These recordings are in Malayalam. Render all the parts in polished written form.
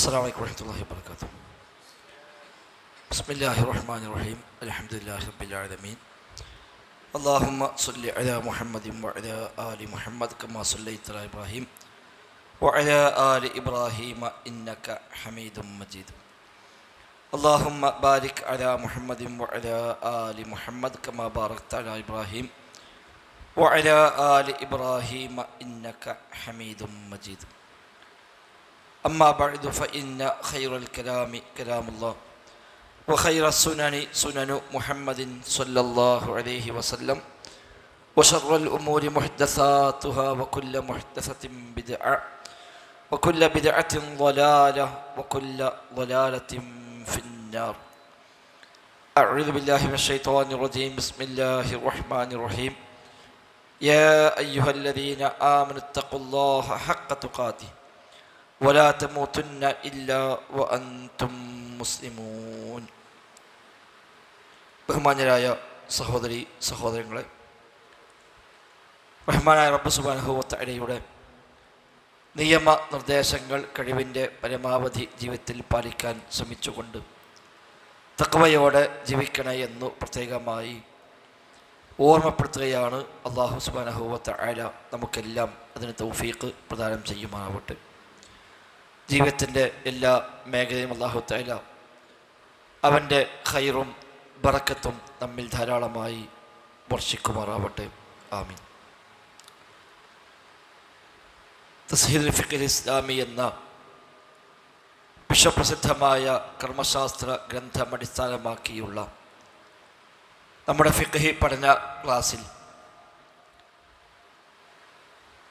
السلام عليكم ورحمة الله وبركاته. بسم الله الرحمن الرحيم. الحمد لله رب العالمين. اللهم صل على محمد وعلى آل محمد كما صليت على إبراهيم وعلى آل إبراهيم إنك حميد مجيد. اللهم بارك على محمد وعلى آل محمد كما باركت على إبراهيم وعلى آل إبراهيم إنك حميد مجيد. أما بعد فإن خير الكلام كلام الله وخير السنن سنن محمد صلى الله عليه وسلم وشر الأمور محدثاتها وكل محدثة بدعة وكل بدعة ضلالة وكل ضلالة في النار. أعوذ بالله من الشيطان الرجيم. بسم الله الرحمن الرحيم. يا أيها الذين آمنوا اتقوا الله حق تقاته ولا تموتن إلا وأنتم മുസ്ലിമൂൻ. ബഹുമാന്യരായ സഹോദരി സഹോദരങ്ങളെ, റഹ്മാനായ റബ്ബ് സുബ്ഹാനഹു വ തആലയുടെ നിയമ നിർദ്ദേശങ്ങൾ കഴിവിൻ്റെ പരമാവധി ജീവിതത്തിൽ പാലിക്കാൻ ശ്രമിച്ചുകൊണ്ട് തഖ്വയോടെ ജീവിക്കണേ എന്ന് പ്രത്യേകമായി ഓർമ്മപ്പെടുത്തുകയാണ്. അല്ലാഹു സുബ്ഹാനഹു വ തആല നമുക്കെല്ലാം അതിന് തൗഫീഖ് പ്രദാനം ചെയ്യുമാറാവട്ടെ. ജീവിതത്തിൻ്റെ എല്ലാ മേഖലയും അല്ലാഹു തആല അവൻ്റെ ഖൈറും ബറക്കത്തും നമ്മിൽ ധാരാളമായി വർഷിക്കുമാറാവട്ടെ. ആമീൻ. തസ്ഹീലുൽ ഫിഖ്ഹിൽ ഇസ്ലാമി എന്ന വിശ്വപ്രസിദ്ധമായ കർമ്മശാസ്ത്ര ഗ്രന്ഥം അടിസ്ഥാനമാക്കിയുള്ള നമ്മുടെ ഫിഖ്ഹി പഠന ക്ലാസ്സിൽ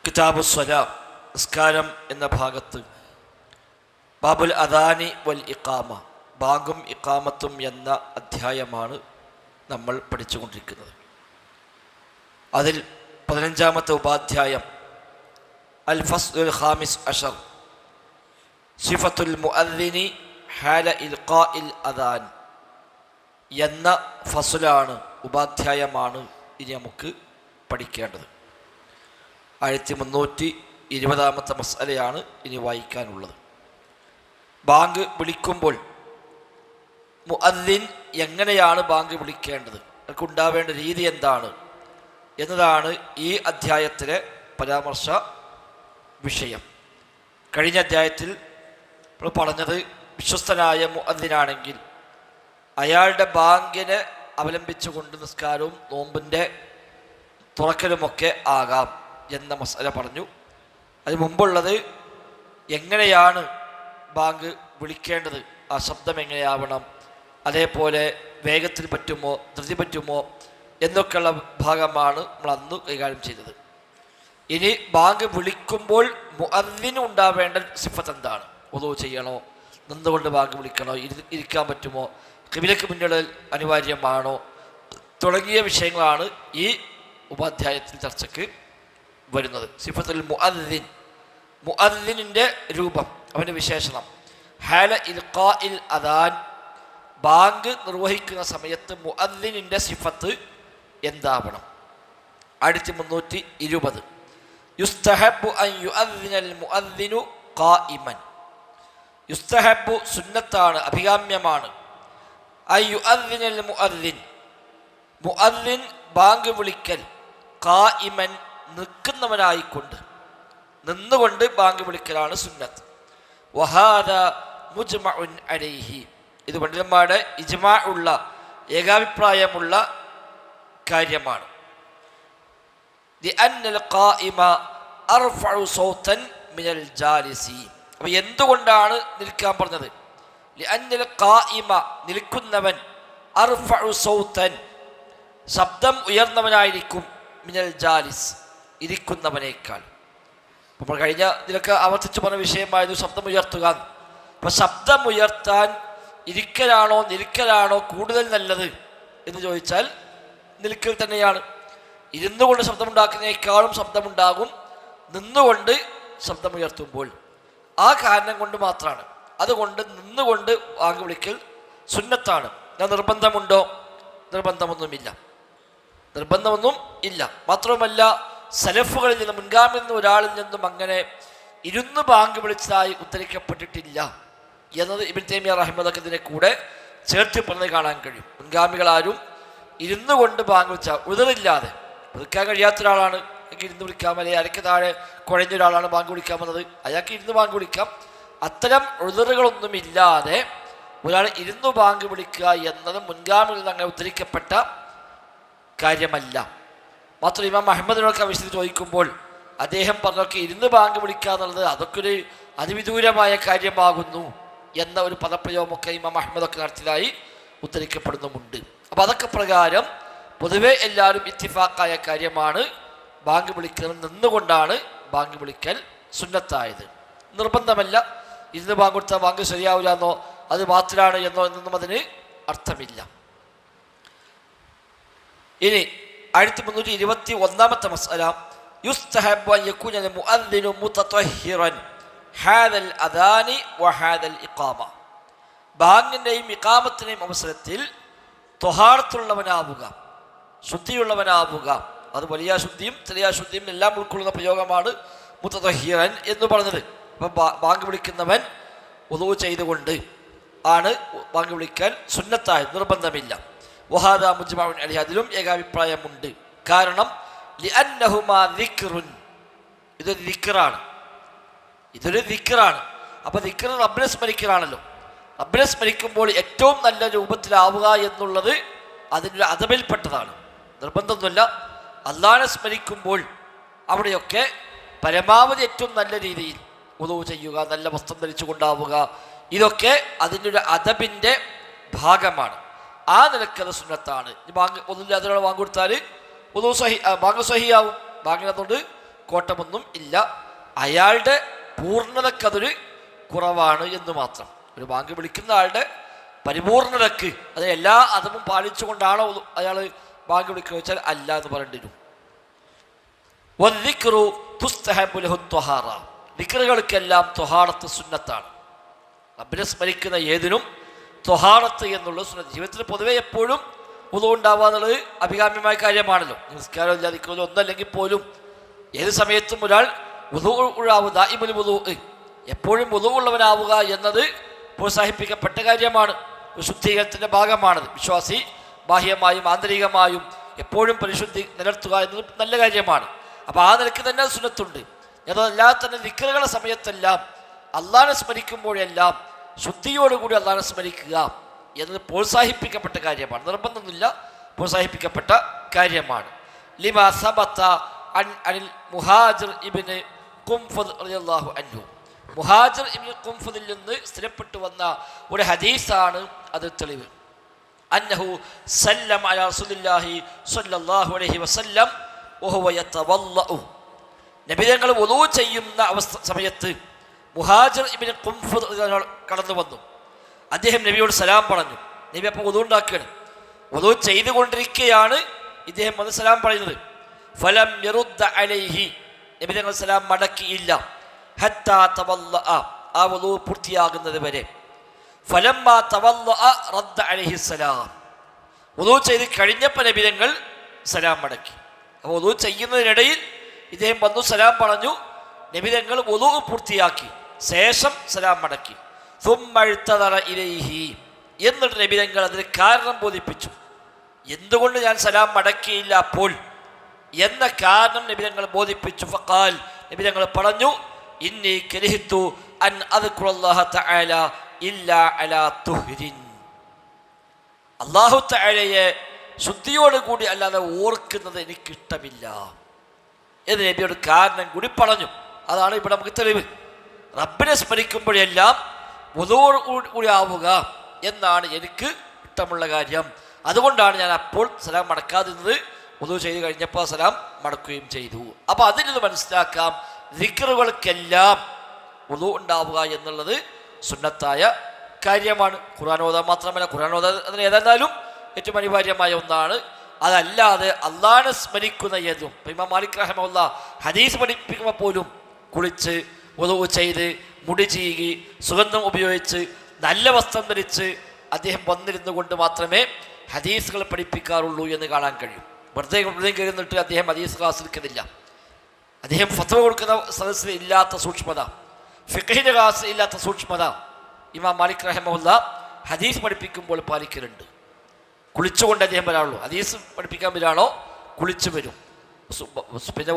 കിതാബു സ്വലാ നിസ്കാരം എന്ന ഭാഗത്ത് ബാബുൽ അദാനി വൽ ഇഖാമ, ബാങ്കും ഇഖാമത്തും എന്ന അധ്യായമാണ് നമ്മൾ പഠിച്ചുകൊണ്ടിരിക്കുന്നത്. അതിൽ 15-ാമത്തെ ഉപാധ്യായം അൽ ഫസ്ലുൽ ഖാമിസ് അഷർ സിഫത്തുൽ മുഅദ്ദിനി ഹാല ഇൽഖാഇൽ അദാൻ എന്ന ഫസ്ലാണ്, ഉപാധ്യായമാണ് ഇനി നമുക്ക് പഠിക്കേണ്ടത്. 1320-ാമത്തെ മസ്അലയാണ് ഇനി വായിക്കാനുള്ളത്. ബാങ്ക് വിളിക്കുമ്പോൾ മുഅദ്ദിൻ എങ്ങനെയാണ് ബാങ്ക് വിളിക്കേണ്ടത്, അവർക്കുണ്ടാവേണ്ട രീതി എന്താണ് എന്നതാണ് ഈ അധ്യായത്തിലെ പരാമർശ വിഷയം. കഴിഞ്ഞ അധ്യായത്തിൽ നമ്മൾ പറഞ്ഞത് വിശ്വസ്തനായ മുഅദ്ദിനാണെങ്കിൽ അയാളുടെ ബാങ്കിനെ അവലംബിച്ചുകൊണ്ട് നിസ്കാരവും നോമ്പിൻ്റെ തുറക്കലുമൊക്കെ ആകാം എന്ന മസല പറഞ്ഞു. അതിന് മുമ്പുള്ളത് എങ്ങനെയാണ് ബാങ്ക് വിളിക്കേണ്ടത്, ആ ശബ്ദം എങ്ങനെയാവണം, അതേപോലെ വേഗത്തിൽ പറ്റുമോ ധൃതി പറ്റുമോ എന്നൊക്കെയുള്ള ഭാഗമാണ് നമ്മൾ അന്ന് കൈകാര്യം ചെയ്തത്. ഇനി ബാങ്ക് വിളിക്കുമ്പോൾ മുഅദ്ദിന് ഉണ്ടാവേണ്ട സിഫത്ത് എന്താണ്, വുളൂ ചെയ്യണോ, നിന്നുകൊണ്ട് ബാങ്ക് വിളിക്കണോ, ഇരിക്കാൻ പറ്റുമോ, ഖിബിലക്ക് മുന്നിടൽ അനിവാര്യമാണോ തുടങ്ങിയ വിഷയങ്ങളാണ് ഈ ഉപാധ്യായത്തിൽ ചർച്ചയ്ക്ക് വരുന്നത്. സിഫത്തുൽ മുഅദ്ദിൻ, മുഅദ്ദിനിൻ്റെ രൂപം, അവൻ്റെ വിശേഷണം. ഹാല ഇൽഖാഇൽ അദാൻ, ബാങ്ക് നിർവഹിക്കുന്ന സമയത്ത് മുഅദ്ദിനിൻ്റെ സിഫത്ത് എന്താവണം. 1320 യുസ്തഹബ്ബു അൻ യുഅദ്ദിനൽ മുഅദ്ദിനു ഖായിമൻ. യുസ്തഹബ്ബു സുന്നത്താണ്, അഭികാമ്യമാണ്. അൻ യുഅദ്ദിനൽ മുഅദ്ദിൻ, മുഅദ്ദിൻ ബാങ്ക് വിളിക്കൽ ഖായിമൻ നിൽക്കുന്നവനായിക്കൊണ്ട്, നിന്നുകൊണ്ട് ബാങ്ക് വിളിക്കലാണ് സുന്നത്ത്. വഹാദ മുജ്മഉൻ അലൈഹി, ഇത് പണ്ഡിതന്മാരുടെ ഇജ്മാ ഉള്ള ഏകാഭിപ്രായമുള്ള കാര്യമാണ്. ലിഅന്നൽ ഖായിമ അർഫഉ സൗതൻ മിനൽ ജാലിസി. അപ്പോൾ എന്തുകൊണ്ടാണ് നിൽക്കാൻ പറഞ്ഞത്? ലിഅന്നൽ ഖായിമ, നിൽക്കുന്നവൻ, അർഫഉ സൗതൻ, ശബ്ദം ഉയർന്നവനായിരിക്കും, മിനൽ ജാലിസ്, ഇരിക്കുന്നവനേക്കാൾ. നമ്മൾ കഴിഞ്ഞ ഇതിലൊക്കെ ആവർത്തിച്ച് പറഞ്ഞ വിഷയമായിരുന്നു ശബ്ദം ഉയർത്തുക. അപ്പം ശബ്ദം ഉയർത്താൻ ഇരിക്കലാണോ നിൽക്കലാണോ കൂടുതൽ നല്ലത് എന്ന് ചോദിച്ചാൽ നിൽക്കൽ തന്നെയാണ്. ഇരുന്നു കൊണ്ട് ശബ്ദമുണ്ടാക്കുന്നതിനേക്കാളും ശബ്ദമുണ്ടാകും നിന്നുകൊണ്ട് ശബ്ദമുയർത്തുമ്പോൾ. ആ കാരണം കൊണ്ട് മാത്രമാണ്. അതുകൊണ്ട് നിന്നുകൊണ്ട് ബാങ്ക് വിളിക്കൽ സുന്നത്താണ്. നിർബന്ധമുണ്ടോ? നിർബന്ധമൊന്നുമില്ല, നിർബന്ധമൊന്നും ഇല്ല. മാത്രവുമല്ല, സലഫുകളിൽ നിന്ന്, മുൻഗാമിൽ നിന്ന് ഒരാളിൽ നിന്നും അങ്ങനെ ഇരുന്ന് ബാങ്ക് വിളിച്ചതായി ഉദ്ധരിക്കപ്പെട്ടിട്ടില്ല. എന്നത് ഇബ്നു തൈമിയ്യ റഹിമഹുല്ലാഹ് ഇതിനെ കൂടെ ചേർത്ത് പറഞ്ഞ് കാണാൻ കഴിയും. മുൻഗാമികളാരും ഇരുന്നു കൊണ്ട് ബാങ്ക് വിളിച്ച ഉദറില്ലാതെ വിളിക്കാൻ കഴിയാത്ത ഒരാളാണ് എങ്കിൽ ഇരുന്ന് വിളിക്കാം, അല്ലെങ്കിൽ അരയ്ക്ക് താഴെ കുഴഞ്ഞ ഒരാളാണ് ബാങ്ക് വിളിക്കാൻ വന്നത്, അയാൾക്ക് ഇരുന്ന് ബാങ്ക് വിളിക്കാം. അത്തരം ഉദറുകളൊന്നുമില്ലാതെ ഒരാൾ ഇരുന്നു ബാങ്ക് വിളിക്കുക എന്നത് മുൻഗാമികളിൽ അങ്ങനെ ഉദ്ധരിക്കപ്പെട്ട കാര്യമല്ല. മാത്രം ഇമാം അഹ്മദിനൊക്കെ വിശദീകരിച്ച് ചോദിക്കുമ്പോൾ അദ്ദേഹം പറഞ്ഞൊക്കെ ഇരുന്ന് ബാങ്ക് വിളിക്കുക എന്നുള്ളത് അതൊക്കെ ഒരു അതിവിദൂരമായ കാര്യമാകുന്നു എന്ന ഒരു പദപ്രയോഗമൊക്കെ ഇമാം അഹ്മദൊക്കെ നടത്തിയതായി ഉദ്ധരിക്കപ്പെടുന്നുമുണ്ട്. അപ്പോൾ അതൊക്കെ പ്രകാരം പൊതുവെ എല്ലാവരും ഇത്തിഫാക്കായ കാര്യമാണ് ബാങ്ക് വിളിക്കുന്നത്. നിന്നുകൊണ്ടാണ് ബാങ്ക് വിളിക്കൽ സുന്നത്തായത്. നിർബന്ധമല്ല ഇരുന്ന് ബാങ്ക് കൊടുത്താൽ ബാങ്ക് ശരിയാവില്ല എന്നോ അത് ബാത്തിലാണ് എന്നോ എന്നൊന്നും അതിന് അർത്ഥമില്ല. ഇനി 1321 മസ്അല യുസ്തഹബ്ബു അൻ യകൂന അൽ മുഅദ്ദിനു മുതതഹിറൻ ഹാദൽ അദാനി വഹാദൽ ഇഖാമ. ബാങ്കിൻ്റെയും ഇഖാമത്തിൻ്റെയും അവസരത്തിൽ ത്വഹാറത്തുള്ളവനാവുക, ശുദ്ധിയുള്ളവനാവുക. അത് വലിയ ശുദ്ധിയും ചെറിയ ശുദ്ധിയും എല്ലാം ഉൾക്കൊള്ളുന്ന പ്രയോഗമാണ് മുതതഹിറൻ എന്ന് പറഞ്ഞത്. അപ്പം ബാങ്ക് വിളിക്കുന്നവൻ വുളൂ ചെയ്തുകൊണ്ട് ആണ് ബാങ്ക് വിളിക്കാൻ സുന്നത്തായി, നിർബന്ധമില്ല. വഹാദ മുജ്മഉൻ അലൈഹി, അതിലും ഏകാഭിപ്രായമുണ്ട്. കാരണം ലിഅന്നഹുമാ ദിക്റുൻ, ഇതൊരു ദിക്റാണ്, ഇതൊരു ദിക്റാണ്. അപ്പോൾ ദിക്ർ റബ്ബിനെ സ്മരിക്കലാണല്ലോ. റബ്ബിനെ സ്മരിക്കുമ്പോൾ ഏറ്റവും നല്ല രൂപത്തിലാവുക എന്നുള്ളത് അതിൻ്റെ അദബിൽപ്പെട്ടതാണ്, നിർബന്ധമൊന്നുമില്ല. അല്ലാഹുവിനെ സ്മരിക്കുമ്പോൾ അവിടെയൊക്കെ പരമാവധി ഏറ്റവും നല്ല രീതിയിൽ വുളൂ ചെയ്യുക, നല്ല വസ്ത്രം ധരിച്ചു കൊണ്ടാവുക, ഇതൊക്കെ അതിൻ്റെ ഒരു അദബിൻ്റെ ഭാഗമാണ്. ആ നിലക്കത് സുന്നത്താണ്. ബാങ്ക് ഒന്നുമില്ല അതിനോട് ബാങ്ക് കൊടുത്താൽ വുളൂ ബാങ്ക് സഹിയാവും, ബാങ്കിനകത്തോണ്ട് കോട്ടമൊന്നും ഇല്ല. അയാളുടെ പൂർണ്ണതക്കതൊരു കുറവാണ് എന്ന് മാത്രം. ഒരു ബാങ്ക് വിളിക്കുന്ന ആളുടെ പരിപൂർണതക്ക് അത് എല്ലാ അദബും പാലിച്ചുകൊണ്ടാണോ അയാൾ ബാങ്ക് വിളിക്കുക വെച്ചാൽ അല്ല എന്ന് പറയേണ്ടി വരും. വദ്ദിക്റു തുസ്തഹബ്ബു ലഹു ത്വഹാറ, ദിക്റുകൾക്കെല്ലാം ത്വഹാറത്ത് സുന്നത്താണ്. റബ്ബിനെ സ്മരിക്കുന്ന ഏതിനും ത്വഹാറത്ത് എന്നുള്ള സുന്നത്ത്. ജീവിതത്തിൽ പൊതുവെ എപ്പോഴും വുളൂ ഉണ്ടാവുക എന്നുള്ളത് അഭികാമ്യമായ കാര്യമാണല്ലോ. നിസ്കാരം ഇല്ല ദിക്റോ ഒന്നല്ലെങ്കിൽ പോലും ഏത് സമയത്തും ഒരാൾ ദാഇമുൽ വുളൂ, എപ്പോഴും വുളൂ ഉള്ളവനാവുക എന്നത് പ്രോത്സാഹിപ്പിക്കപ്പെട്ട കാര്യമാണ്, ശുദ്ധീകരണത്തിൻ്റെ ഭാഗമാണത്. വിശ്വാസി ബാഹ്യമായും ആന്തരികമായും എപ്പോഴും പരിശുദ്ധി നിലനിർത്തുക എന്നത് നല്ല കാര്യമാണ്. അപ്പോൾ ആ നിലയ്ക്ക് തന്നെ സുന്നത്തുണ്ട്. അതല്ലാതെ തന്നെ ദിക്റുകളുടെ സമയത്തെല്ലാം അള്ളാഹനെ സ്മരിക്കുമ്പോഴെല്ലാം ശുദ്ധിയോടുകൂടി അള്ളാഹനെ സ്മരിക്കുക എന്നത് പ്രോത്സാഹിപ്പിക്കപ്പെട്ട കാര്യമാണ്, നിർബന്ധമൊന്നുമില്ല, പ്രോത്സാഹിപ്പിക്കപ്പെട്ട കാര്യമാണ്. ലിമാ സബത അനിൽ മുഹാജിർ ഇബ്നു ഖുംഫദ് റളിയല്ലാഹു അൻഹു, മുഹാജിർ ഇബ്നു ഖുംഫദിൽ നിന്ന് സ്ഥിരപ്പെട്ടു വന്ന ഒരു ഹദീസാണ് അത് തെളിവ്. അന്നഹു സല്ലം അലാ റസൂലില്ലാഹി സ്വല്ലല്ലാഹു അലൈഹി വസല്ലം വഹുവ യതവല്ലഉ, നബി തങ്ങൾ വുളൂ ചെയ്യുന്ന സമയത്ത് മുഹാജിർ ഇബ്നു ഖുംഫദ് കടന്നു വന്നു. അദ്ദേഹം നബിയോട് സലാം പറഞ്ഞു. നബി അപ്പോൾ വുളൂ ഉണ്ടാക്കുകയാണ്. വുളൂ ചെയ്തുകൊണ്ടിരിക്കുകയാണ് ഇദ്ദേഹം വന്ന് സലാം പറയുന്നത്. ഫലം യറുദ്ദ അലൈഹി, നബി തങ്ങൾ സലാം മടക്കിയില്ല. ഹത്താ തവല്ലഅ, ആ വുളൂ പൂർത്തിയാകുന്നത് വരെ. ഫലമ്മാ തവല്ലഅ റദ്ദ അലൈഹി സലാം, വുളൂ ചെയ്ത് കഴിഞ്ഞപ്പോൾ നബി തങ്ങൾ സലാം മടക്കി. അപ്പോൾ വുളൂ ചെയ്യുന്നതിനിടയിൽ ഇദ്ദേഹം വന്നു സലാം പറഞ്ഞു. നബി തങ്ങൾ വുളൂ പൂർത്തിയാക്കി ശേഷം സലാം മടക്കി. സുമ്മഅ്തദറ ഇലൈഹി, എന്നിട്ട് നബി തങ്ങൾ അതിന് കാരണം ബോധിപ്പിച്ചു. എന്തുകൊണ്ട് ഞാൻ സലാം മടക്കിയില്ല അപ്പോൾ എന്ന കാരണം നബി തങ്ങൾ ബോധിപ്പിച്ചു. ഫഖാൽ, നബി തങ്ങൾ പറഞ്ഞു, ഇന്നി കരിഹ്തു അൻ അദ്കുറല്ലാഹ തആല ഇല്ലാ അലാ തുഹ്രിൻ, അല്ലാഹു തആലയെ ശുദ്ധിയോടുകൂടി അല്ലാതെ ഓർക്കുന്നത് എനിക്കിഷ്ടമില്ല എന്ന് നബിയോട് കാരണം കൂടി പറഞ്ഞു. അതാണ് ഇവിടെ നമുക്ക് തെളിവ്. റബ്ബിനെ സ്മരിക്കുമ്പോഴെല്ലാം വുളൂവോടുകൂടി ആവുക എന്നാണ് എനിക്ക് ഇഷ്ടമുള്ള കാര്യം. അതുകൊണ്ടാണ് ഞാൻ അപ്പോൾ സലാം മടക്കാതിരുന്നത്. വുളൂ ചെയ്ത് കഴിഞ്ഞപ്പോൾ സലാം മടക്കുകയും ചെയ്തു. അപ്പോൾ അതിൽ നിന്ന് മനസ്സിലാക്കാം ദിക്റുകൾക്കെല്ലാം വുളൂ ഉണ്ടാവുക എന്നുള്ളത് സുന്നത്തായ കാര്യമാണ്. ഖുർആൻ ഓതാൻ മാത്രമല്ല, ഖുർആൻ ഓതാൻ അതിന് ഏതായാലും ഏറ്റവും അനിവാര്യമായ ഒന്നാണ്. അതല്ലാതെ അള്ളാഹനെ സ്മരിക്കുന്ന ഏതും, ഇമാം മാലിക് റഹിമഹുല്ലാഹ് ഹദീസ് പഠിപ്പിക്കുമ്പോൾ പോലും കുളിച്ച് വുളൂ ചെയ്ത് മുടി ചീകി സുഗന്ധം ഉപയോഗിച്ച് നല്ല വസ്ത്രം ധരിച്ച് അദ്ദേഹം വന്നിരുന്നു കൊണ്ട് മാത്രമേ ഹദീസുകൾ പഠിപ്പിക്കാറുള്ളൂ എന്ന് കാണാൻ കഴിയും. വെറുതെ കയറുന്നിട്ട് അദ്ദേഹം ഹദീസ് ക്ലാസ് എടുക്കുന്നില്ല. അദ്ദേഹം ഫത്വ കൊടുക്കുന്ന സദസ്സിൽ ഇല്ലാത്ത സൂക്ഷ്മത, ഫിഖഹിന്റെ ക്ലാസ് ഇല്ലാത്ത സൂക്ഷ്മത, ഇമാം മാലിക് റഹിമഹുല്ല ഹദീസ് പഠിപ്പിക്കുമ്പോൾ പാലിക്കലുണ്ട്. കുളിച്ചുകൊണ്ട് അദ്ദേഹം വരാനുള്ളൂ. ഹദീസ് പഠിപ്പിക്കാൻ വരാണോ കുളിച്ചു വരും. പിന്നെ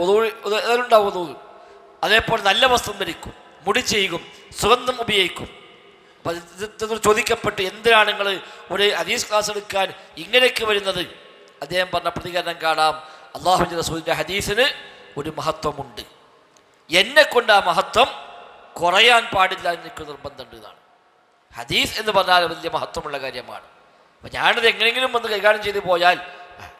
ഉണ്ടാവും ഒതു. അതേപോലെ നല്ല വസ്ത്രം ധരിക്കും, മുടി ചെയ്യും, സുഗന്ധം ഉപയോഗിക്കും. അപ്പം ഇത് ചോദിക്കപ്പെട്ട് എന്തിനാണ് നിങ്ങൾ ഒരു ഹദീസ് ക്ലാസ് എടുക്കാൻ ഇങ്ങനെയൊക്കെ വരുന്നത്? അദ്ദേഹം പറഞ്ഞ പ്രതികരണം കാണാം. അല്ലാഹുവിൻ്റെ റസൂലിൻ്റെ ഹദീസിന് ഒരു മഹത്വമുണ്ട്, എന്നെ കൊണ്ട് ആ മഹത്വം കുറയാൻ പാടില്ല എനിക്ക് നിർബന്ധമുണ്ട് എന്നാണ്. ഹദീസ് എന്ന് പറഞ്ഞാൽ വലിയ മഹത്വമുള്ള കാര്യമാണ്. അപ്പം ഞാനിത് എങ്ങനെയെങ്കിലും വന്ന് കൈകാര്യം ചെയ്ത് പോയാൽ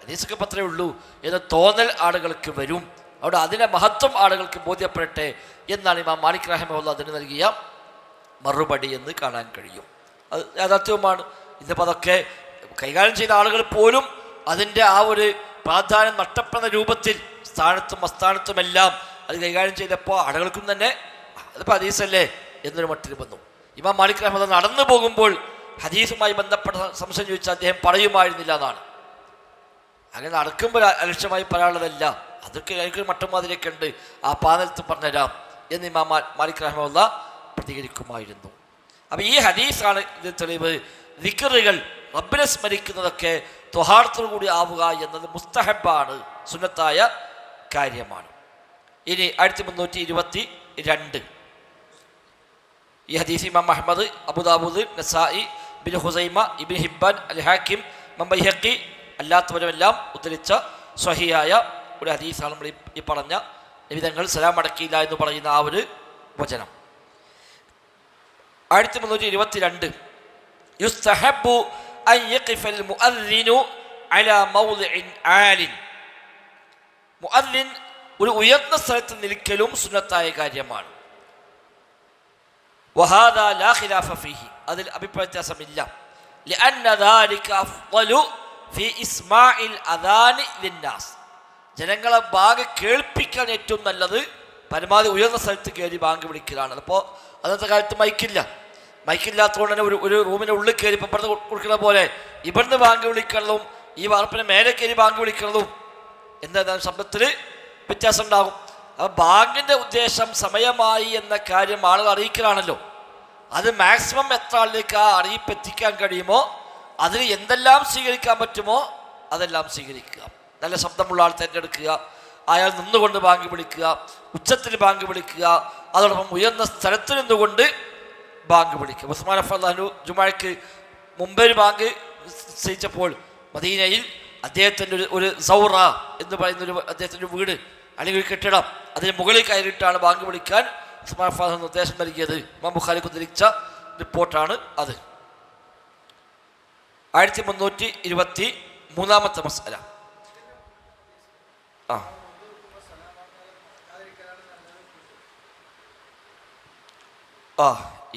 ഹദീസൊക്കെ പത്രേ ഉള്ളൂ എന്ന് തോന്നൽ ആളുകൾക്ക് വരും. അവിടെ അതിൻ്റെ മഹത്വം ആളുകൾക്ക് ബോധ്യപ്പെടട്ടെ എന്നാണ് ഇമാം മാലിക് റഹിമഹുല്ല അതിന് നൽകിയ മറുപടി എന്ന് കാണാൻ കഴിയും. അത് യാഥാർത്ഥ്യവുമാണ്. ഇന്നിപ്പോൾ അതൊക്കെ കൈകാര്യം ചെയ്ത ആളുകൾ പോലും അതിൻ്റെ ആ ഒരു പ്രാധാന്യം നഷ്ടപ്പെടുന്ന രൂപത്തിൽ സ്ഥാനത്തും അസ്ഥാനത്തുമെല്ലാം അത് കൈകാര്യം ചെയ്തപ്പോൾ ആളുകൾക്കും തന്നെ അതിപ്പോൾ ഹദീസല്ലേ എന്നൊരു മട്ടിൽ വന്നു. ഇമാം മാലിക് റഹ്മത്തുള്ളാഹി നടന്നു പോകുമ്പോൾ ഹദീസുമായി ബന്ധപ്പെട്ട സംശയം ചോദിച്ചാൽ അദ്ദേഹം പറയുമായിരുന്നില്ല എന്നാണ്. അങ്ങനെ നടക്കുമ്പോൾ അലക്ഷ്യമായി പറയാനുള്ളതല്ല, അതൊക്കെ എനിക്കൊരു മട്ടം മാതിരിയൊക്കെ ഉണ്ട്, ആ പാനലത്ത് പറഞ്ഞുതരാം എന്ന് ഇമാം മാലിക് റഹ്മത്തുള്ളാഹി പ്രതികരിക്കുമായിരുന്നു. അപ്പം ഈ ഹദീസാണ് ഇത് തെളിവ്. ദിക്റുകൾ റബ്ബിനെ സ്മരിക്കുന്നതൊക്കെ ത്വഹാറത്തോടു കൂടി ആവുക എന്നത് മുസ്തഹബാണ്, സുന്നത്തായ കാര്യമാണ്. ഇനി 1322 ഈ ഹദീസ് ഇമാം അഹ്മദ്, അബൂദാവൂദ്, നസായി, ഇബ്നു ഹുസൈമ, ഇബ്നു ഹിബ്ബാൻ, അൽ ഹാക്കിം, ഇമാം ബൈഹഖി അല്ലാത്തവരുമെല്ലാം ഉദ്ധരിച്ച സ്വഹിയായ ഒരു ഹദീസാണ് നമ്മൾ ഈ പറഞ്ഞ നിബിതങ്ങൾ സലാം അടക്കിയില്ല എന്ന് പറയുന്ന ആ ഒരു വചനം. 1322 യുസ്തഹബ്ബു അൻ യഖിഫൽ മുഅദ്ദിനു അലാ മൗദിഇൻ ആലിൻ. മുഅദ്ദിൻ ഒരു ഉയർന്ന സ്ഥലത്ത് നിൽക്കലും സുന്നത്തായ കാര്യമാണ്. വഹാദാ ലാ ഖിലാഫ ഫീഹി, അതിൽ അഭിപ്രായ വ്യത്യാസമില്ല. ലിഅന്ന ദാലിക അഫ്ളലു ഫീ ഇസ്മാഇൽ അദാനി ലിന്നാസ്. ജനങ്ങളെ ബാങ്ക് കേൾപ്പിക്കാൻ ഏറ്റവും നല്ലത് പരമാവധി ഉയർന്ന സ്ഥലത്ത് കയറി ബാങ്ക് വിളിക്കലാണ്. അപ്പോൾ അന്നത്തെ കാലത്ത് മൈക്കില്ലാത്തതുകൊണ്ട് തന്നെ ഒരു റൂമിൻ്റെ ഉള്ളിൽ കയറി ഇപ്പം ഇവിടുന്ന് കൊടുക്കുന്ന പോലെ ഇവിടുന്ന് ബാങ്ക് വിളിക്കുന്നതും ഈ വാർപ്പിന് മേലെ കയറി ബാങ്ക് വിളിക്കുന്നതും എന്താ ശബ്ദത്തിൽ വ്യത്യാസം ഉണ്ടാകും. അപ്പം ബാങ്കിൻ്റെ ഉദ്ദേശം സമയമായി എന്ന കാര്യം ആളുകൾ അറിയിക്കലാണല്ലോ. അത് മാക്സിമം എത്ര ആളിലേക്ക് ആ അറിയിപ്പ് എത്തിക്കാൻ കഴിയുമോ അതിന് എന്തെല്ലാം സ്വീകരിക്കാൻ പറ്റുമോ അതെല്ലാം സ്വീകരിക്കുക. നല്ല ശബ്ദമുള്ള ആൾ തിരഞ്ഞെടുക്കുക, അയാൾ നിന്നുകൊണ്ട് ബാങ്ക് വിളിക്കുക, ഉച്ചത്തിൽ ബാങ്ക് വിളിക്കുക, അതോടൊപ്പം ഉയർന്ന സ്ഥലത്ത് നിന്നുകൊണ്ട് ബാങ്ക് വിളിക്കുക. ഉസ്മാൻ റളിയല്ലാഹു ജുമാക്ക് മുമ്പേ ഒരു ബാങ്ക് നിശ്ചയിച്ചപ്പോൾ മദീനയിൽ അദ്ദേഹത്തിൻ്റെ ഒരു സൗറ എന്ന് പറയുന്നൊരു അദ്ദേഹത്തിൻ്റെ വീട് അല്ലെങ്കിൽ ഒരു കെട്ടിടം, അതിന് മുകളിൽ കയറിയിട്ടാണ് ബാങ്ക് വിളിക്കാൻ ഉസ്മാൻ റളിയല്ലാഹു നിർദ്ദേശം നൽകിയത്. ഇമാം ബുഖാരിക്ക് ഉദ്ധരിച്ച റിപ്പോർട്ടാണ് അത്. 1323 മസ്അല.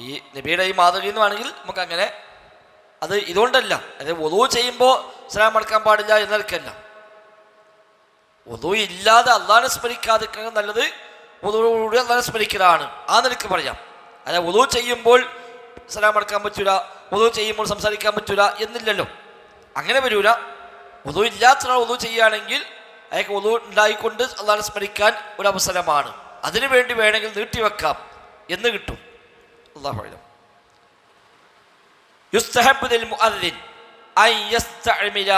ഈ നബിയുടെ ഈ മാതൃകയിൽ നിന്നാണെങ്കിൽ നമുക്ക് അങ്ങനെ അത് ഇതുകൊണ്ടല്ല, അതായത് വുളൂ ചെയ്യുമ്പോൾ സലാം അടക്കാൻ പാടില്ല എന്നൊക്കെയല്ല. വുളൂ ഇല്ലാതെ അള്ളാഹനെ സ്മരിക്കാതെ നല്ലത് വുളൂയോടുകൂടി അള്ളാഹനെ സ്മരിക്കലാണ്, ആ നിലയ്ക്ക് പറയാം. അതായത് വുളൂ ചെയ്യുമ്പോൾ സലാം അടക്കാൻ പറ്റൂല, വുളൂ ചെയ്യുമ്പോൾ സംസാരിക്കാൻ പറ്റൂല എന്നില്ലല്ലോ, അങ്ങനെ വരൂല. വുളൂ ഇല്ലാത്ത വുളൂ ചെയ്യുകയാണെങ്കിൽ അയാൾക്ക് വുളൂ ഉണ്ടായിക്കൊണ്ട് അള്ളാഹനെ സ്മരിക്കാൻ ഒരു അവസരമാണ്. അതിനു വേണ്ടി വേണമെങ്കിൽ നീട്ടിവെക്കാം എന്ന് കിട്ടും. അല്ലാഹു അഅലം. യുസ്തഹബ്ബു ലിൽ മുഅദ്ദിൻ അൻ യസ്തഅമില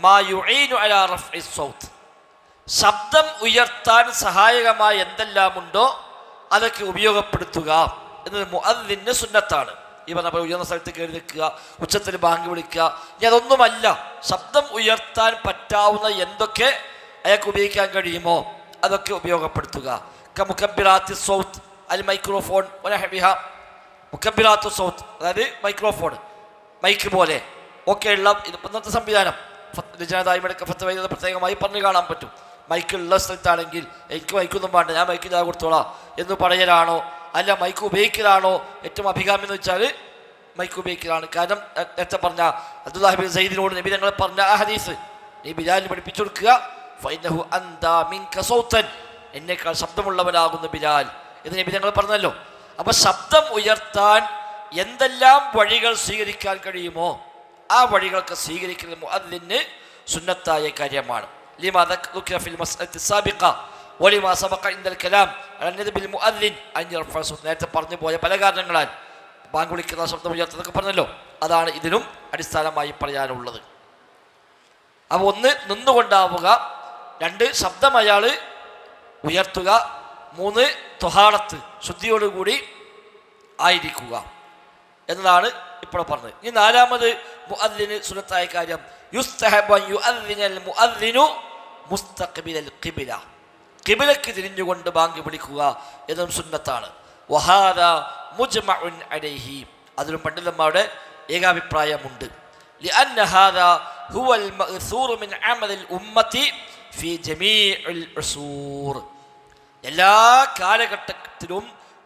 മാ യുഈനു അലാ റഫ്ഇ സ്വൗത്ത്. ശബ്ദം ഉയർത്താൻ സഹായകമായ എന്തെല്ലാം ഉണ്ടോ അതൊക്കെ ഉപയോഗപ്പെടുത്തുക എന്നത് മുഅദ്ദിന് സുന്നത്താണ്. ഈ പറഞ്ഞ ഉയർന്ന സ്ഥലത്ത് കയറി നിൽക്കുക, ഉച്ചത്തിൽ ബാങ്ക് വിളിക്കുക, ഇനി അതൊന്നുമല്ല, ശബ്ദം ഉയർത്താൻ പറ്റാവുന്ന എന്തൊക്കെ അയാൾക്ക് ഉപയോഗിക്കാൻ കഴിയുമോ അതൊക്കെ ഉപയോഗപ്പെടുത്തുക. മുക്കബ്ബിറാത്തി സ്വൗത്ത് അൽ മൈക്രോഫോൺ വനഹ്വിഹ. മുക്കബ്ബിറാത്തു സ്വൗത്ത് അതായത് മൈക്രോഫോൺ, മൈക്ക് പോലെ ഒക്കെയുള്ള ഇന്നത്തെ സംവിധാനം ജനതായ്മയുടെ ഫത്വ പ്രത്യേകമായി പറഞ്ഞു കാണാൻ പറ്റും. മൈക്കുള്ള സ്ഥലത്താണെങ്കിൽ എനിക്ക് മൈക്കൊന്നും വേണ്ട, ഞാൻ മൈക്ക് ഞാൻ കൊടുത്തോളാം എന്ന് പറയലാണോ അല്ല മൈക്ക് ഉപയോഗിക്കലാണോ ഏറ്റവും അഭികാമ്യം എന്ന് വെച്ചാൽ മൈക്ക് ഉപയോഗിക്കലാണ്. കാരണം നേരത്തെ പറഞ്ഞ അബ്ദുല്ലാഹി ബിൻ സയ്യിദിനോട് നബി തങ്ങൾ പറഞ്ഞ ആ ഹദീസ് നീ ബിലാലിന് പഠിപ്പിച്ചു കൊടുക്കുക, ഫഇന്നഹു അൻതാ മിൻക സൗതൻ, എന്നേക്കാൾ ശബ്ദമുള്ളവനാകുന്നു ബിലാൽ എന്ന് നബി തങ്ങൾ പറഞ്ഞല്ലോ. അപ്പോൾ ശബ്ദം ഉയർത്താൻ എന്തെല്ലാം വഴികൾ സ്വീകരിക്കാൻ കഴിയുമോ ആ വഴികളൊക്കെ സ്വീകരിക്കുന്നത് മുഅദ്ദിന് സുന്നത്തായ കാര്യമാണ്. ലിമാ ദുകിറ ഫിൽ മസ്അലത്തി സാബിഖ വലിമാ സബഖ ഇൻദൽ കലാം അൻ നദബിൽ മുഅദ്ദിൻ അൻ യർഫഅ സൗത്ത്. നേരത്തെ പറഞ്ഞു പോയ പല കാരണങ്ങളാൽ ബാങ്ക് വിളിക്കുന്ന ശബ്ദം ഉയർത്തുന്നതൊക്കെ പറഞ്ഞല്ലോ, അതാണ് ഇതിനും അടിസ്ഥാനമായി പറയാനുള്ളത്. അപ്പോൾ ഒന്ന് നിന്നുകൊണ്ടാവുക, 2 ശബ്ദം അയാൾ ഉയർത്തുക, 3 ത്വഹാറത്ത് ശുദ്ധിയോടുകൂടി ആയിരിക്കുക എന്നതാണ് ഇപ്പോൾ പറഞ്ഞത്. ഇനി 4-മത് മുഅദ്ദിന് സുന്നത്തായ കാര്യം യുസ്തഹബു അൻ യുഅദ്ദിനൽ മുഅദ്ദിനു മുസ്തഖ്ബിലൽ ഖിബ്ല, ഖിബ്ലക്ക് തിരിഞ്ഞുകൊണ്ട് ബാങ്ക് വിളിക്കുക എന്നതും സുന്നത്താണ്. വഹാദ മുജ്മഉൻ അലൈഹി, അതിലും പണ്ഡിതന്മാരുടെ ഏകാഭിപ്രായമുണ്ട്. ലിഅന്ന ഹാദാ ഹുവൽ മഅ്സൂർ മിൻ അമലിൽ ഉമ്മത്തി ഫി ജമീഇൽ ഉസൂർ, എല്ലാ കാലഘട്ടത്തിലും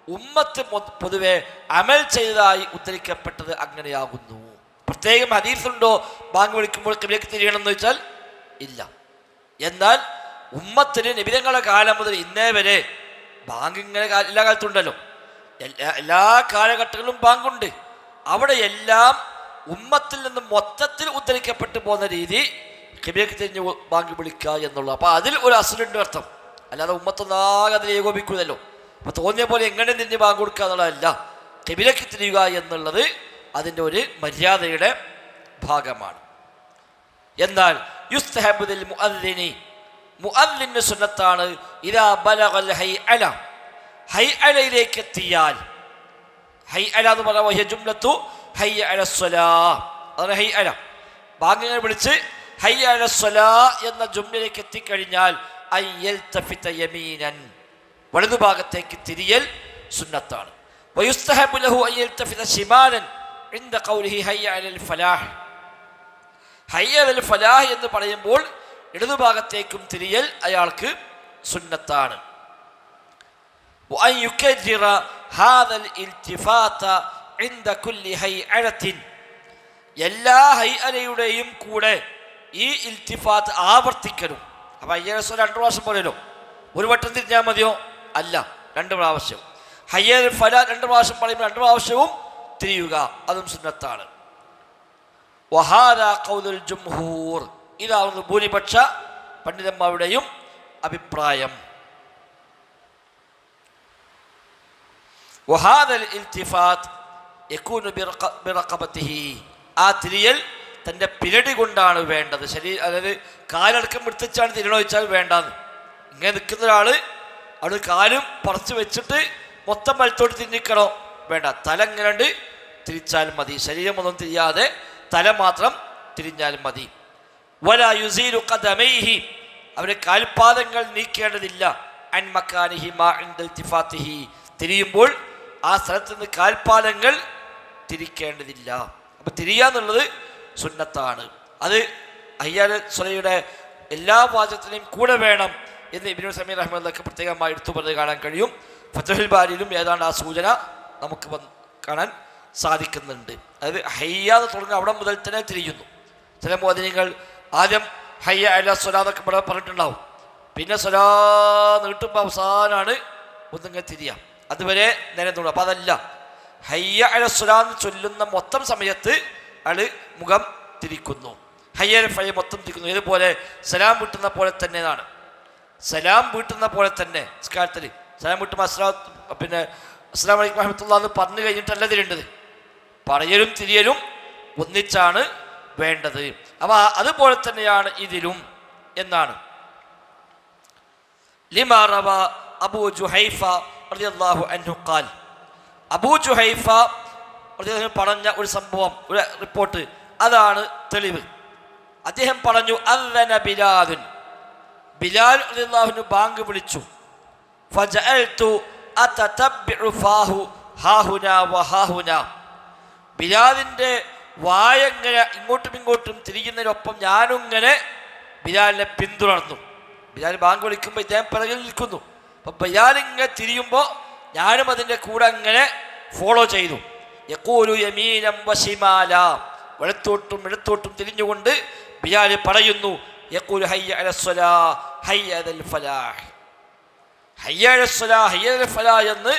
ഉമ്മത്ത് പൊതുവെ അമൽ ചെയ്തതായി ഉദ്ധരിക്കപ്പെട്ടത് അങ്ങനെയാകുന്നു. പ്രത്യേകം ഹദീസുണ്ടോ ബാങ്ക് വിളിക്കുമ്പോൾ ഖിബ്ലക്ക് തിരിയണമെന്ന് വെച്ചാൽ ഇല്ല. എന്നാൽ ഉമ്മത്തിന് നബിതങ്ങളുടെ കാലം മുതൽ ഇന്നേ വരെ ബാങ്ക് ഇങ്ങനെ എല്ലാ കാലത്തും ഉണ്ടല്ലോ, എല്ലാ കാലഘട്ടങ്ങളിലും ബാങ്കുണ്ട്. അവിടെ എല്ലാം ഉമ്മത്തിൽ നിന്ന് മൊത്തത്തിൽ ഉദ്ധരിക്കപ്പെട്ടു പോകുന്ന രീതി ഖിബ്ലക്ക് തിരിഞ്ഞ് ബാങ്ക് വിളിക്കുക എന്നുള്ളത്. അപ്പോൾ അതിൽ ഒരു അസ്ലുണ്ട് അർത്ഥം, അല്ലാതെ ഉമ്മത്തൊന്നാകെ അതിൽ ഏകോപിക്കുന്നല്ലോ. അപ്പോൾ തോന്നിയ പോലെ എങ്ങനെ തിരിഞ്ഞ് ബാങ്ക് കൊടുക്കുക എന്നുള്ളതല്ല, ഖിബ്ലക്ക് തിരിയുക എന്നുള്ളത് അതിൻ്റെ ഒരു മര്യാദയുടെ ഭാഗമാണ്. എന്നാൽ യുസ്തഹബു ലിൽ മുഅദ്ദിനി, മുഅദ്ദിന് സുന്നത്താണ് ഇദാ ബലഗൽ ഹൈഅല, ഹൈഅലയിലേക്ക് എത്തിയാൽ, ഹൈഅല എന്ന് പറഞ്ഞാൽ വഹിയ ജുംലത്തു ഹയ്യ അലസ്സലാ, അതാണ് ഹൈഅല. ബാങ്കിനെ വിളിച്ച് ഹയ്യ അലസ്സലാ എന്ന ജുംലയിലേക്ക് എത്തിക്കഴിഞ്ഞാൽ അയ്യൽതഫിത യമീനൻ, വലതുഭാഗത്തേക്ക് തിരിയൽ സുന്നത്താണ്. വയുസ്തഹബു ലഹു അയ്യൽതഫിത ശിമാലൻ ഇൻദ ഖൗലിഹി ഹയ്യ അലൽ ഫലാഹ്, ഹയ്യ അലൽ ഫലാഹ് എന്ന് പറയുമ്പോൾ ഇടതുഭാഗത്തേക്കും തിരിയൽ അയാൾക്ക് സുന്നത്താണ്. വഅൻ യുകജ്ജിറ ഹാദൽ ഇൽതിഫാത ഇൻദ കുല്ലി ഹൈഅലത്തിൻ, എല്ലാ ഹൈഅലയുടെയും കൂടെ ഈ ഇൽത്തിഫാത്ത് ആവർത്തിക്കലും. അപ്പം ഹയ്യൽ 2 പ്രാവശ്യം പോലെയല്ലോ, ഒരു വട്ടം തിരിഞ്ഞാൽ മതിയോ? അല്ല, 2 പ്രാവശ്യം. ഹയ്യൽ ഫലാ 2 പ്രാവശ്യം പറയുമ്പോൾ 2 പ്രാവശ്യവും തിരിയുക, അതും സുന്നത്താണ്. വഹാദാ ഖൗലുൽ ജുംഹൂർ, ഇതാവുന്നു ഭൂരിപക്ഷ പണ്ഡിതന്മാരുടെയും അഭിപ്രായം. വഹാദൽ ഇൽത്തിഫാത്ത് യകൂനു ബിറഖബതിഹി, ആ തിരിയൽ തൻ്റെ പിരടി കൊണ്ടാണ് വേണ്ടത്. അതായത് കാലടക്കം എടുത്തിച്ചാണ് തിരിയണോ വെച്ചാൽ വേണ്ടാന്ന്. ഇങ്ങനെ നിൽക്കുന്ന ഒരാൾ അവിടെ കാലും പറിച്ച് വെച്ചിട്ട് മൊത്തം വലത്തോട്ട് തിരിഞ്ഞിക്കണോ? വേണ്ട, തല ഇങ്ങനെ തിരിച്ചാൽ മതി, ശരീരമൊന്നും തിരിയാതെ തല മാത്രം തിരിഞ്ഞാൽ മതി. വലാ യുസീലു ഖദമൈഹി, അവരുടെ കാൽപാദങ്ങൾ നീക്കേണ്ടതില്ല. അൻ മക്കാനിഹിമാ ഇൻദ ഇൽതിഫാതിഹി, തിരിയുമ്പോൾ ആ സ്ഥലത്ത് നിന്ന് കാൽപാദങ്ങൾ തിരിക്കേണ്ടതില്ല. അപ്പം തിരിയാന്നുള്ളത് സുന്നത്താണ്. അത് ഹയ്യ സ്വലയുടെ എല്ലാ വാചകത്തിനെയും കൂടെ വേണം എന്ന് ഇബ്നു സമീർ റഹ്മത്തുള്ളാഹിക്ക് പ്രത്യേകമായി എടുത്തു പറഞ്ഞ് കാണാൻ കഴിയും. ഫത്ഹുൽ ബാരിയിലും ഏതാണ്ട് ആ സൂചന നമുക്ക് കാണാൻ സാധിക്കുന്നുണ്ട്. അതായത് ഹയ്യ എന്ന് തുടങ്ങുന്ന അവിടെ മുതൽ തന്നെ തിരിയുന്നു. ചില മുഅദ്ദിനുകൾ ആദ്യം ഹയ്യ അല സ്വലാ എന്നൊക്കെ പറഞ്ഞിട്ടുണ്ടാവും, പിന്നെ സ്വലാ നീട്ടുമ്പോൾ അവസാനമാണ് ഒന്നിങ്ങനെ തിരിയാം, അതുവരെ നിലനിന്നു. അപ്പം അതല്ല, ഹയ്യ അല സ്വലാ എന്ന് ചൊല്ലുന്ന മൊത്തം സമയത്ത് അയാൾ മുഖം തിരിക്കുന്നു, ഹയ്യ ഫയ്യ മൊത്തം തിരിക്കുന്നു. ഇതുപോലെ സലാം വീട്ടുന്ന പോലെ തന്നെയാണ്. സലാം വീട്ടുന്ന പോലെ തന്നെ നിസ്കാരത്തിൽ സലാം വീട്ടുമ്പോൾ പിന്നെ അസ്സലാമു അലൈക്കും വറഹ്മത്തുള്ളാഹി എന്ന് പറഞ്ഞു കഴിഞ്ഞിട്ടല്ല തിരിയേണ്ടത്, പറയലും തിരിയലും ഒന്നിച്ചാണ് വേണ്ടത്. അപ്പോൾ അതുപോലെ തന്നെയാണ് ഇതിലും എന്നാണ്. ലിമാ റവാ അബൂ ജുഹൈഫ റളിയല്ലാഹു അൻഹു ഖാൽ, അബൂ ജുഹൈഫ പറഞ്ഞ ഒരു സംഭവം, ഒരു റിപ്പോർട്ട്, അതാണ് തെളിവ്. അദ്ദേഹം പറഞ്ഞു, അദ്ദന ബിലാലുൻ, ബിലാൽ റളിയല്ലാഹു അൻഹു ബാങ്ക് വിളിച്ചു. ഫജഅൽതു അതതബ്ബഉ ഫാഹു ഹാഹുനാ വഹാഹുനാ, ബിലാലിൻ്റെ വായങ്ങനെ ഇങ്ങോട്ടും ഇങ്ങോട്ടും തിരിയുന്നതിനൊപ്പം ഞാനും ഇങ്ങനെ ബിലാലിനെ പിന്തുടർന്നു. ബിലാൽ ബാങ്ക് വിളിക്കുമ്പോൾ ഇദ്ദേഹം പിറകിൽ നിൽക്കുന്നു. അപ്പം ബിലാൽ ഇങ്ങനെ തിരിയുമ്പോൾ ഞാനും അതിൻ്റെ കൂടെ അങ്ങനെ ഫോളോ ചെയ്തു. യഖൂലു യമീനം വശിമാല, വലത്തോട്ടും ഇടത്തോട്ടും തിരിഞ്ഞുകൊണ്ട് ബിലാൽ പറയുന്നു, യഖൂലു ഹയ്യ അലസ്സലാ ഹയ്യ അലൽ ഫലാഹ്, ഹയ്യ അലസ്സലാ ഹയ്യ അലൽ ഫലാഹ് എന്ന്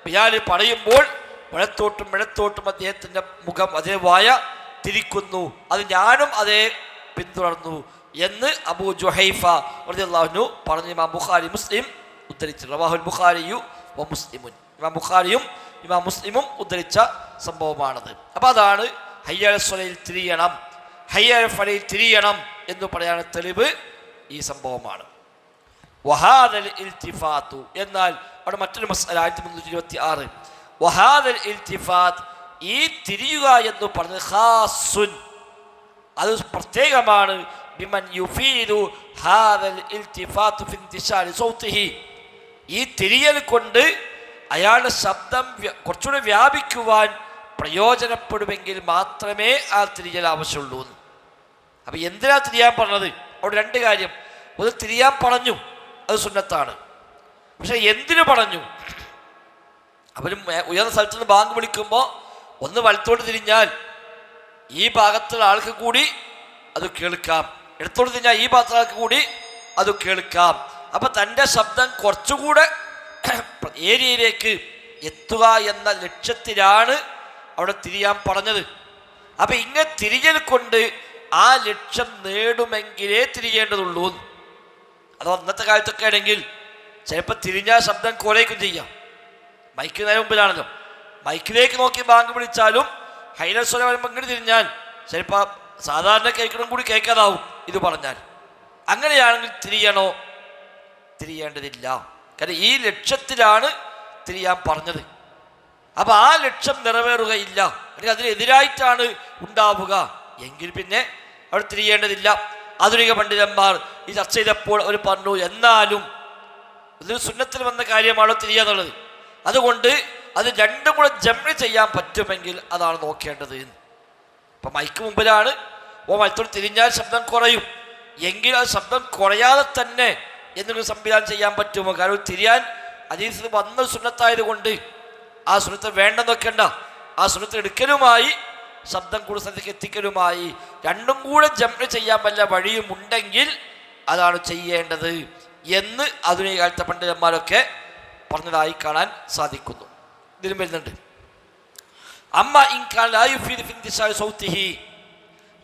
ബിലാൽ പറയുമ്പോൾ വലത്തോട്ടും ഇടത്തോട്ടും അദ്ദേഹത്തിൻ്റെ മുഖം അതേ വായ തിരിക്കുന്നു. അത് ഞാനും അതേ പിന്തുടർന്നു എന്ന് അബൂ ജുഹൈഫ റളിയല്ലാഹു അൻഹു പറഞ്ഞു. ഇമാം ബുഖാരി മുസ്ലിം ഉദ്ധരിച്ചു. റവാഹുൽ ബുഖാരിയു മുസ്ലിമുൻ. ഇമാം ബുഖാരിയും ഇമാം മുസ്ലിമും ഉദ്ധരിച്ച സംഭവമാണത്. അപ്പോൾ അതാണ് ഹയ്യ അലൽ സ്വലയിൽ തിരിയണം, ഹയ്യ അലൽ ഫലയിൽ തിരിയണം എന്ന് പറയാൻ തെളിവ് ഈ സംഭവമാണ്. വഹാദൽ ഇൽത്തിഫാത്തു, എന്നാൽ അവിടെ മറ്റൊരു മസ്അല 1326 വഹാദൽ ഇൽത്തിഫാത്ത്, ഈ തിരിയുക എന്ന് പറഞ്ഞത് ഖാസുൻ, അത് പ്രത്യേകമാണ്. ബിമൻ യുഫീദു ഹാദൽ ഇൽത്തിഫാത്തു ഫി ഇന്തിശാരി സൗതിഹി, ഈ തിരിയൽ കൊണ്ട് അയാളുടെ ശബ്ദം കുറച്ചുകൂടെ വ്യാപിക്കുവാൻ പ്രയോജനപ്പെടുമെങ്കിൽ മാത്രമേ ആ തിരിയൽ ആവശ്യമുള്ളൂ. അപ്പം എന്തിനാ തിരിയാൻ പറഞ്ഞത്? അവിടെ രണ്ട് കാര്യം. ഒന്ന്, തിരിയാൻ പറഞ്ഞു, അത് സുന്നത്താണ്. പക്ഷെ എന്തിനു പറഞ്ഞു? അവരും ഉയർന്ന സ്ഥലത്ത് നിന്ന് ബാങ്ക് വിളിക്കുമ്പോൾ ഒന്ന് വലത്തോട്ട് തിരിഞ്ഞാൽ ഈ ഭാഗത്തുള്ള ആൾക്ക് കൂടി അത് കേൾക്കാം, ഇടത്തോട്ട് തിരിഞ്ഞാൽ ഈ ഭാഗത്തുള്ള ആൾക്ക് കൂടി അത് കേൾക്കാം. അപ്പം തൻ്റെ ശബ്ദം കുറച്ചുകൂടെ ഏരിയയിലേക്ക് എത്തുക എന്ന ലക്ഷ്യത്തിലാണ് അവിടെ തിരിയാൻ പറഞ്ഞത്. അപ്പം ഇങ്ങനെ തിരിയൽ കൊണ്ട് ആ ലക്ഷ്യം നേടുമെങ്കിലേ തിരിയേണ്ടതുള്ളൂ. അത് അന്നത്തെ കാലത്തൊക്കെ ആണെങ്കിൽ ചിലപ്പോൾ തിരിഞ്ഞാൽ ശബ്ദം കുറേക്കും ചെയ്യാം. മൈക്ക് നേരെ മുമ്പിലാണല്ലോ, മൈക്കിലേക്ക് നോക്കി ബാങ്ക് വിളിച്ചാലും ഹൈലസ്വരം വരുമ്പോൾ ഇങ്ങോട്ട് തിരിഞ്ഞാൽ ചിലപ്പോൾ സാധാരണ കേൾക്കണം കൂടി കേൾക്കാതാവും ഇത് പറഞ്ഞാൽ. അങ്ങനെയാണെങ്കിൽ തിരിയണോ? തിരിയേണ്ടതില്ല. കാരണം ഈ ലക്ഷ്യത്തിലാണ് തിരിയാൻ പറഞ്ഞത്. അപ്പം ആ ലക്ഷ്യം നിറവേറുകയില്ല, അല്ലെങ്കിൽ അതിനെതിരായിട്ടാണ് ഉണ്ടാവുക എങ്കിൽ പിന്നെ അവിടെ തിരിയേണ്ടതില്ല. ആധുനിക പണ്ഡിതന്മാർ ഈ ചർച്ച ചെയ്തപ്പോൾ അവർ പറഞ്ഞു, എന്നാലും ഇതൊരു സുന്നത്തിൽ വന്ന കാര്യമാണോ തിരിയാന്നുള്ളത്, അതുകൊണ്ട് അത് രണ്ടും കൂടെ ജംഇ ചെയ്യാൻ പറ്റുമെങ്കിൽ അതാണ് നോക്കേണ്ടത്. ഇപ്പം മൈക്ക് മുമ്പിലാണ്, മൈത്തോട് തിരിഞ്ഞാൽ ശബ്ദം കുറയും എങ്കിൽ അത് ശബ്ദം കുറയാതെ തന്നെ എന്തെങ്കിലും സംവിധാനം ചെയ്യാൻ പറ്റുമോ? കാരണം തിരിയാൻ ഹദീസിൽ വന്ന സുന്നത്തായത് കൊണ്ട് ആ സുന്നത്ത് വേണ്ടെന്നൊക്കെ ഉണ്ട, ആ സുന്നത്ത് എടുക്കലുമായി ശബ്ദം കൂടുതൽ സ്ഥലത്തേക്ക് എത്തിക്കലുമായി രണ്ടും കൂടെ ജംഇ ചെയ്യാൻ വല്ല വഴിയും ഉണ്ടെങ്കിൽ അതാണ് ചെയ്യേണ്ടത് എന്ന് ആധുനിക കാലത്തെ പണ്ഡിതന്മാരൊക്കെ പറഞ്ഞതായി കാണാൻ സാധിക്കുന്നു. ഇതിലും വരുന്നുണ്ട് അമ്മ ഇൻകാൻ ലാ യുഫീദു ഫി ഇന്തിശാരി സൗതിഹി,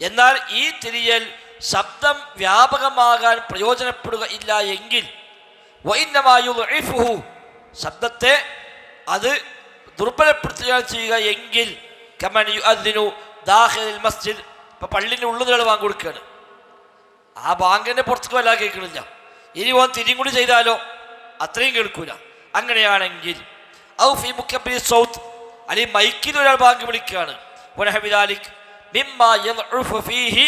എന്നാൽ ഈ തിരിയൽ ശബ്ദം വ്യാപകമാകാൻ പ്രയോജനപ്പെടുക ഇല്ല എങ്കിൽ വഇന്നമാ യുദ്ഇഫുഹു, ശബ്ദത്തെ അത് ദുർബലപ്പെടുത്തുകയാണ് ചെയ്യുക എങ്കിൽ കമൻ യുഅദ്ദിനു ദാഖിലുൽ മസ്ജിദ്, ഇപ്പം പള്ളിൻ്റെ ഉള്ളിൽ ബാങ്ക് കൊടുക്കുകയാണ്, ആ ബാങ്കിൻ്റെ പുറത്തേക്ക് വല്ലാതെ കേൾക്കണില്ല, ഇനി ഓൻ തിരിയും കൂടി ചെയ്താലോ അത്രയും കേൾക്കൂല. അങ്ങനെയാണെങ്കിൽ ഔ ഫീ മുക്കബ്ബിരി സൗത്ത്, അല്ലെങ്കിൽ മൈക്കിൽ ഒരാൾ ബാങ്ക് വിളിക്കുകയാണ്, വനഹവി ദാലിക് മിമ്മാ യദ്ഉഫു ഫീഹി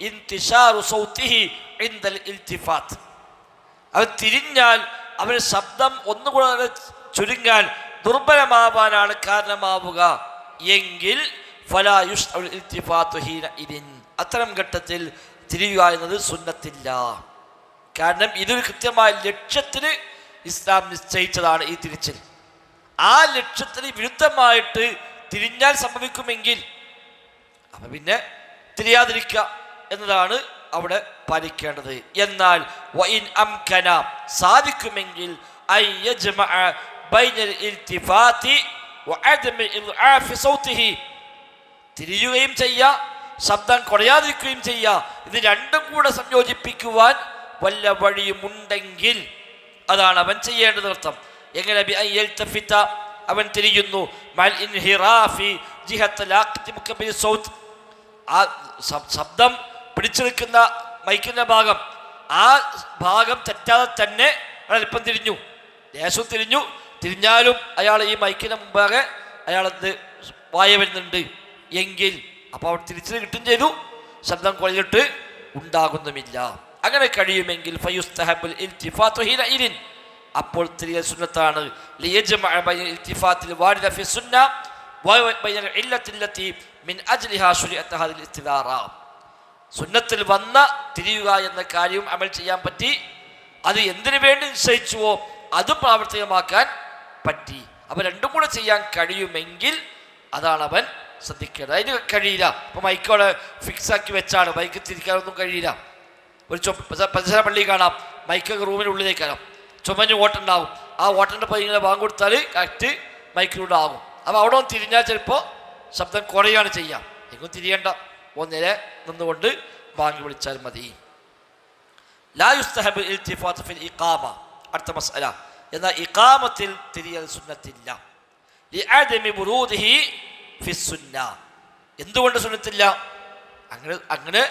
ഇന്തിശാറു സൗതിഹി ഇൻദൽ ഇൽതിഫാത്ത്, അവൻ തിരിഞ്ഞാൽ അവന് ശബ്ദം ഒന്നുകൂടെ ചുരുങ്ങാൻ ദുർബലമാവാനാണ് കാരണമാവുക എങ്കിൽ ഫലാ യുശ്അഉൽ ഇൽതിഫാത്തു ഹീനഇദിൻ, അത്തരം ഘട്ടത്തിൽ തിരിയുക എന്നത് സുന്നത്തില്ല. കാരണം ഇതൊരു കൃത്യമായ ലക്ഷ്യത്തിന് ഇസ്ലാം നിശ്ചയിച്ചതാണ് ഈ തിരിച്ചൽ. ആ ലക്ഷ്യത്തിന് വിരുദ്ധമായിട്ട് തിരിഞ്ഞാൽ സംഭവിക്കുമെങ്കിൽ അപ്പം പിന്നെ തിരിയാതിരിക്കുക എന്നതാണ് അവിടെ പാലിക്കേണ്ടത്. എന്നാൽ വഇൻ അംകന, സാധിക്കുമെങ്കിൽ അൻ യജ്മഅ ബൈനൽ ഇൽതിഫാതി വഅദമി ഇദ്ആഫി സൗതിഹി, തിരിയുകയും ചെയ്യുക ശബ്ദം കുറയാതിരിക്കുകയും ചെയ്യുക, ഇത് രണ്ടും കൂടെ സംയോജിപ്പിക്കുവാൻ വല്ല വഴിയുമുണ്ടെങ്കിൽ അതാണ് അവൻ ചെയ്യേണ്ടത് അർത്ഥം. എങ്ങനെ? ബി അൻ യൽതഫിത, അവൻ തിരിയുന്നു, മൽ ഇൻഹിറാഫി ജിഹത ലാഖത്തി മുക്കബ്ബിരി സൗത്ത്, ആ ശബ്ദം പിടിച്ചെടുക്കുന്ന മൈക്കിൻ്റെ ഭാഗം, ആ ഭാഗം തെറ്റാതെ തന്നെ അയാളിപ്പം തിരിഞ്ഞു, ദേശവും തിരിഞ്ഞു, തിരിഞ്ഞാലും അയാൾ ഈ മൈക്കിൻ്റെ മുമ്പാകെ അയാളത് വായ വരുന്നുണ്ട് എങ്കിൽ അപ്പോൾ അവിടെ തിരിച്ചു കിട്ടും ചെയ്തു, ശബ്ദം കുറഞ്ഞിട്ട് ഉണ്ടാകുന്നുമില്ല. അങ്ങനെ കഴിയുമെങ്കിൽ ഫയുസ്തഹബുൽ ഇൽതിഫാത്തു ഹീനഇദിൻ, അപ്പോൾ തിരിയൽ സുന്നത്താണ്. ലിയജ്മഅ ബൈനൽ ഇൽതിഫാത്തിൽ വാരിദ ഫി സുന്ന വബൈനൽ ഇല്ലത്തി മിൻ അജ്ലിഹാ ശുരിഅത ഹാദിൽ ഇസ്തിദാറ, സുന്നത്തിൽ വന്ന തിരിയുക എന്ന കാര്യവും അമൽ ചെയ്യാൻ പറ്റി, അത് എന്തിനു വേണ്ടി നിശ്ചയിച്ചുവോ അത് പ്രാവർത്തികമാക്കാൻ പറ്റി. അപ്പം രണ്ടും കൂടെ ചെയ്യാൻ കഴിയുമെങ്കിൽ അതാണ് അവൻ ശ്രദ്ധിക്കേണ്ടത്. അതിന് കഴിയില്ല, ഇപ്പം മൈക്കോടെ ഫിക്സാക്കി വെച്ചാണ്, മൈക്ക് തിരിക്കാനൊന്നും കഴിയില്ല. ഒരു പഞ്ചസാര പള്ളി കാണാം, മൈക്കൊക്കെ റൂമിനുള്ളിലേക്ക് കാണാം, ചുമഞ്ഞ് ഓട്ടുണ്ടാവും, ആ ഓട്ടൻ്റെ പൈങ്ങനെ ബാങ്ക് കൊടുത്താൽ കറക്റ്റ് മൈക്കിലൂടെ ആകും. അപ്പോൾ അവിടെ ഒന്ന് തിരിഞ്ഞാൽ ചിലപ്പോൾ ശബ്ദം കുറയുകയാണ് ചെയ്യാം. എങ്ങും തിരിയേണ്ട, ഒന്നിലെ നിന്നുകൊണ്ട് ബാങ്ക് വിളിച്ചാൽ മതി. ലാ യുസ്തഹബ് ഇൽതിഫാത്ത് ഫിൽ ഇഖാമ, അടുത്ത മസ്അല. എന്നാൽ ഇഖാമത്തിൽ തിരിയൽ സുന്നത്തില്ല. ലിഅദമി ബുറൂദിഹി ഫിസ്സുന്ന. എന്തുകൊണ്ട് സുന്നത്തില്ല? അങ്ങനെ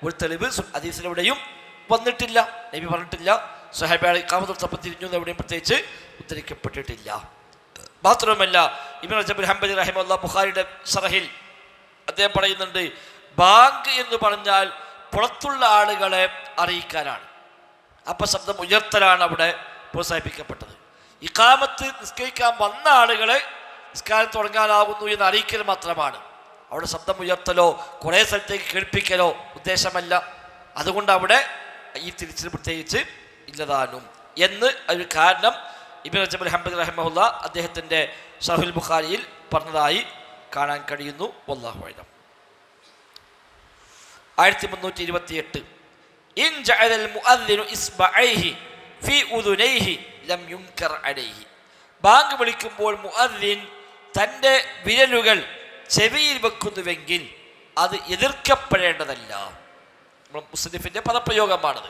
ഒരു തെളിവ് ഹദീസിലെവിടെയും വന്നിട്ടില്ല. നബി പറഞ്ഞിട്ടില്ല. സ്വഹാബികൾ ഇഖാമത്ത് തൊട്ടപ്പോൾ തിരിഞ്ഞു എന്ന് എവിടെയും പ്രത്യേകിച്ച് ഉദ്ധരിക്കപ്പെട്ടിട്ടില്ല. മാത്രമല്ല ഇബ്നു റജബ് ഹംബലി റഹിമഹുല്ലാഹ് ബുഖാരിയുടെ ശറഹിൽ അദ്ദേഹം പറയുന്നുണ്ട്, ബാങ്ക് എന്ന് പറഞ്ഞാൽ പുറത്തുള്ള ആളുകളെ അറിയിക്കാനാണ്. അപ്പം ശബ്ദം ഉയർത്തലാണ് അവിടെ പ്രോത്സാഹിപ്പിക്കപ്പെട്ടത്. ഇഖാമത്ത് നിസ്കരിക്കാൻ വന്ന ആളുകളെ നിസ്കാരം തുടങ്ങാനാകുന്നു എന്ന് അറിയിക്കൽ മാത്രമാണ്. അവിടെ ശബ്ദം ഉയർത്തലോ കുറേ സ്ഥലത്തേക്ക് കേൾപ്പിക്കലോ ഉദ്ദേശമല്ല. അതുകൊണ്ട് അവിടെ ഈ തിരിച്ചിൽ പ്രത്യേകിച്ച് ഇല്ലതാനും എന്ന് ഒരു കാരണം ഇബ്നു റജബ് ഹംബലി റഹിമഹുല്ലാ അദ്ദേഹത്തിൻ്റെ ശറഹുൽ ബുഖാരിയിൽ പറഞ്ഞതായി കാണാൻ കഴിയുന്നു. വല്ലാഹു അഅലം. 1328 ഇൻ ജഅലൽ മുഅദ്ദിനു ഇസ്ബഅൈഹി ഫീ ഉദുനൈഹി ലം യുൻകർ അലൈഹി. ബാങ്ക് വിളിക്കുമ്പോൾ മുഅദ്ദിൻ തൻ്റെ വിരലുകൾ ചെവിയിൽ വെക്കുന്നുവെങ്കിൽ അത് എതിർക്കപ്പെടേണ്ടതല്ല. മുസ്ലിഫിൻ്റെ പദപ്രയോഗമാണത്.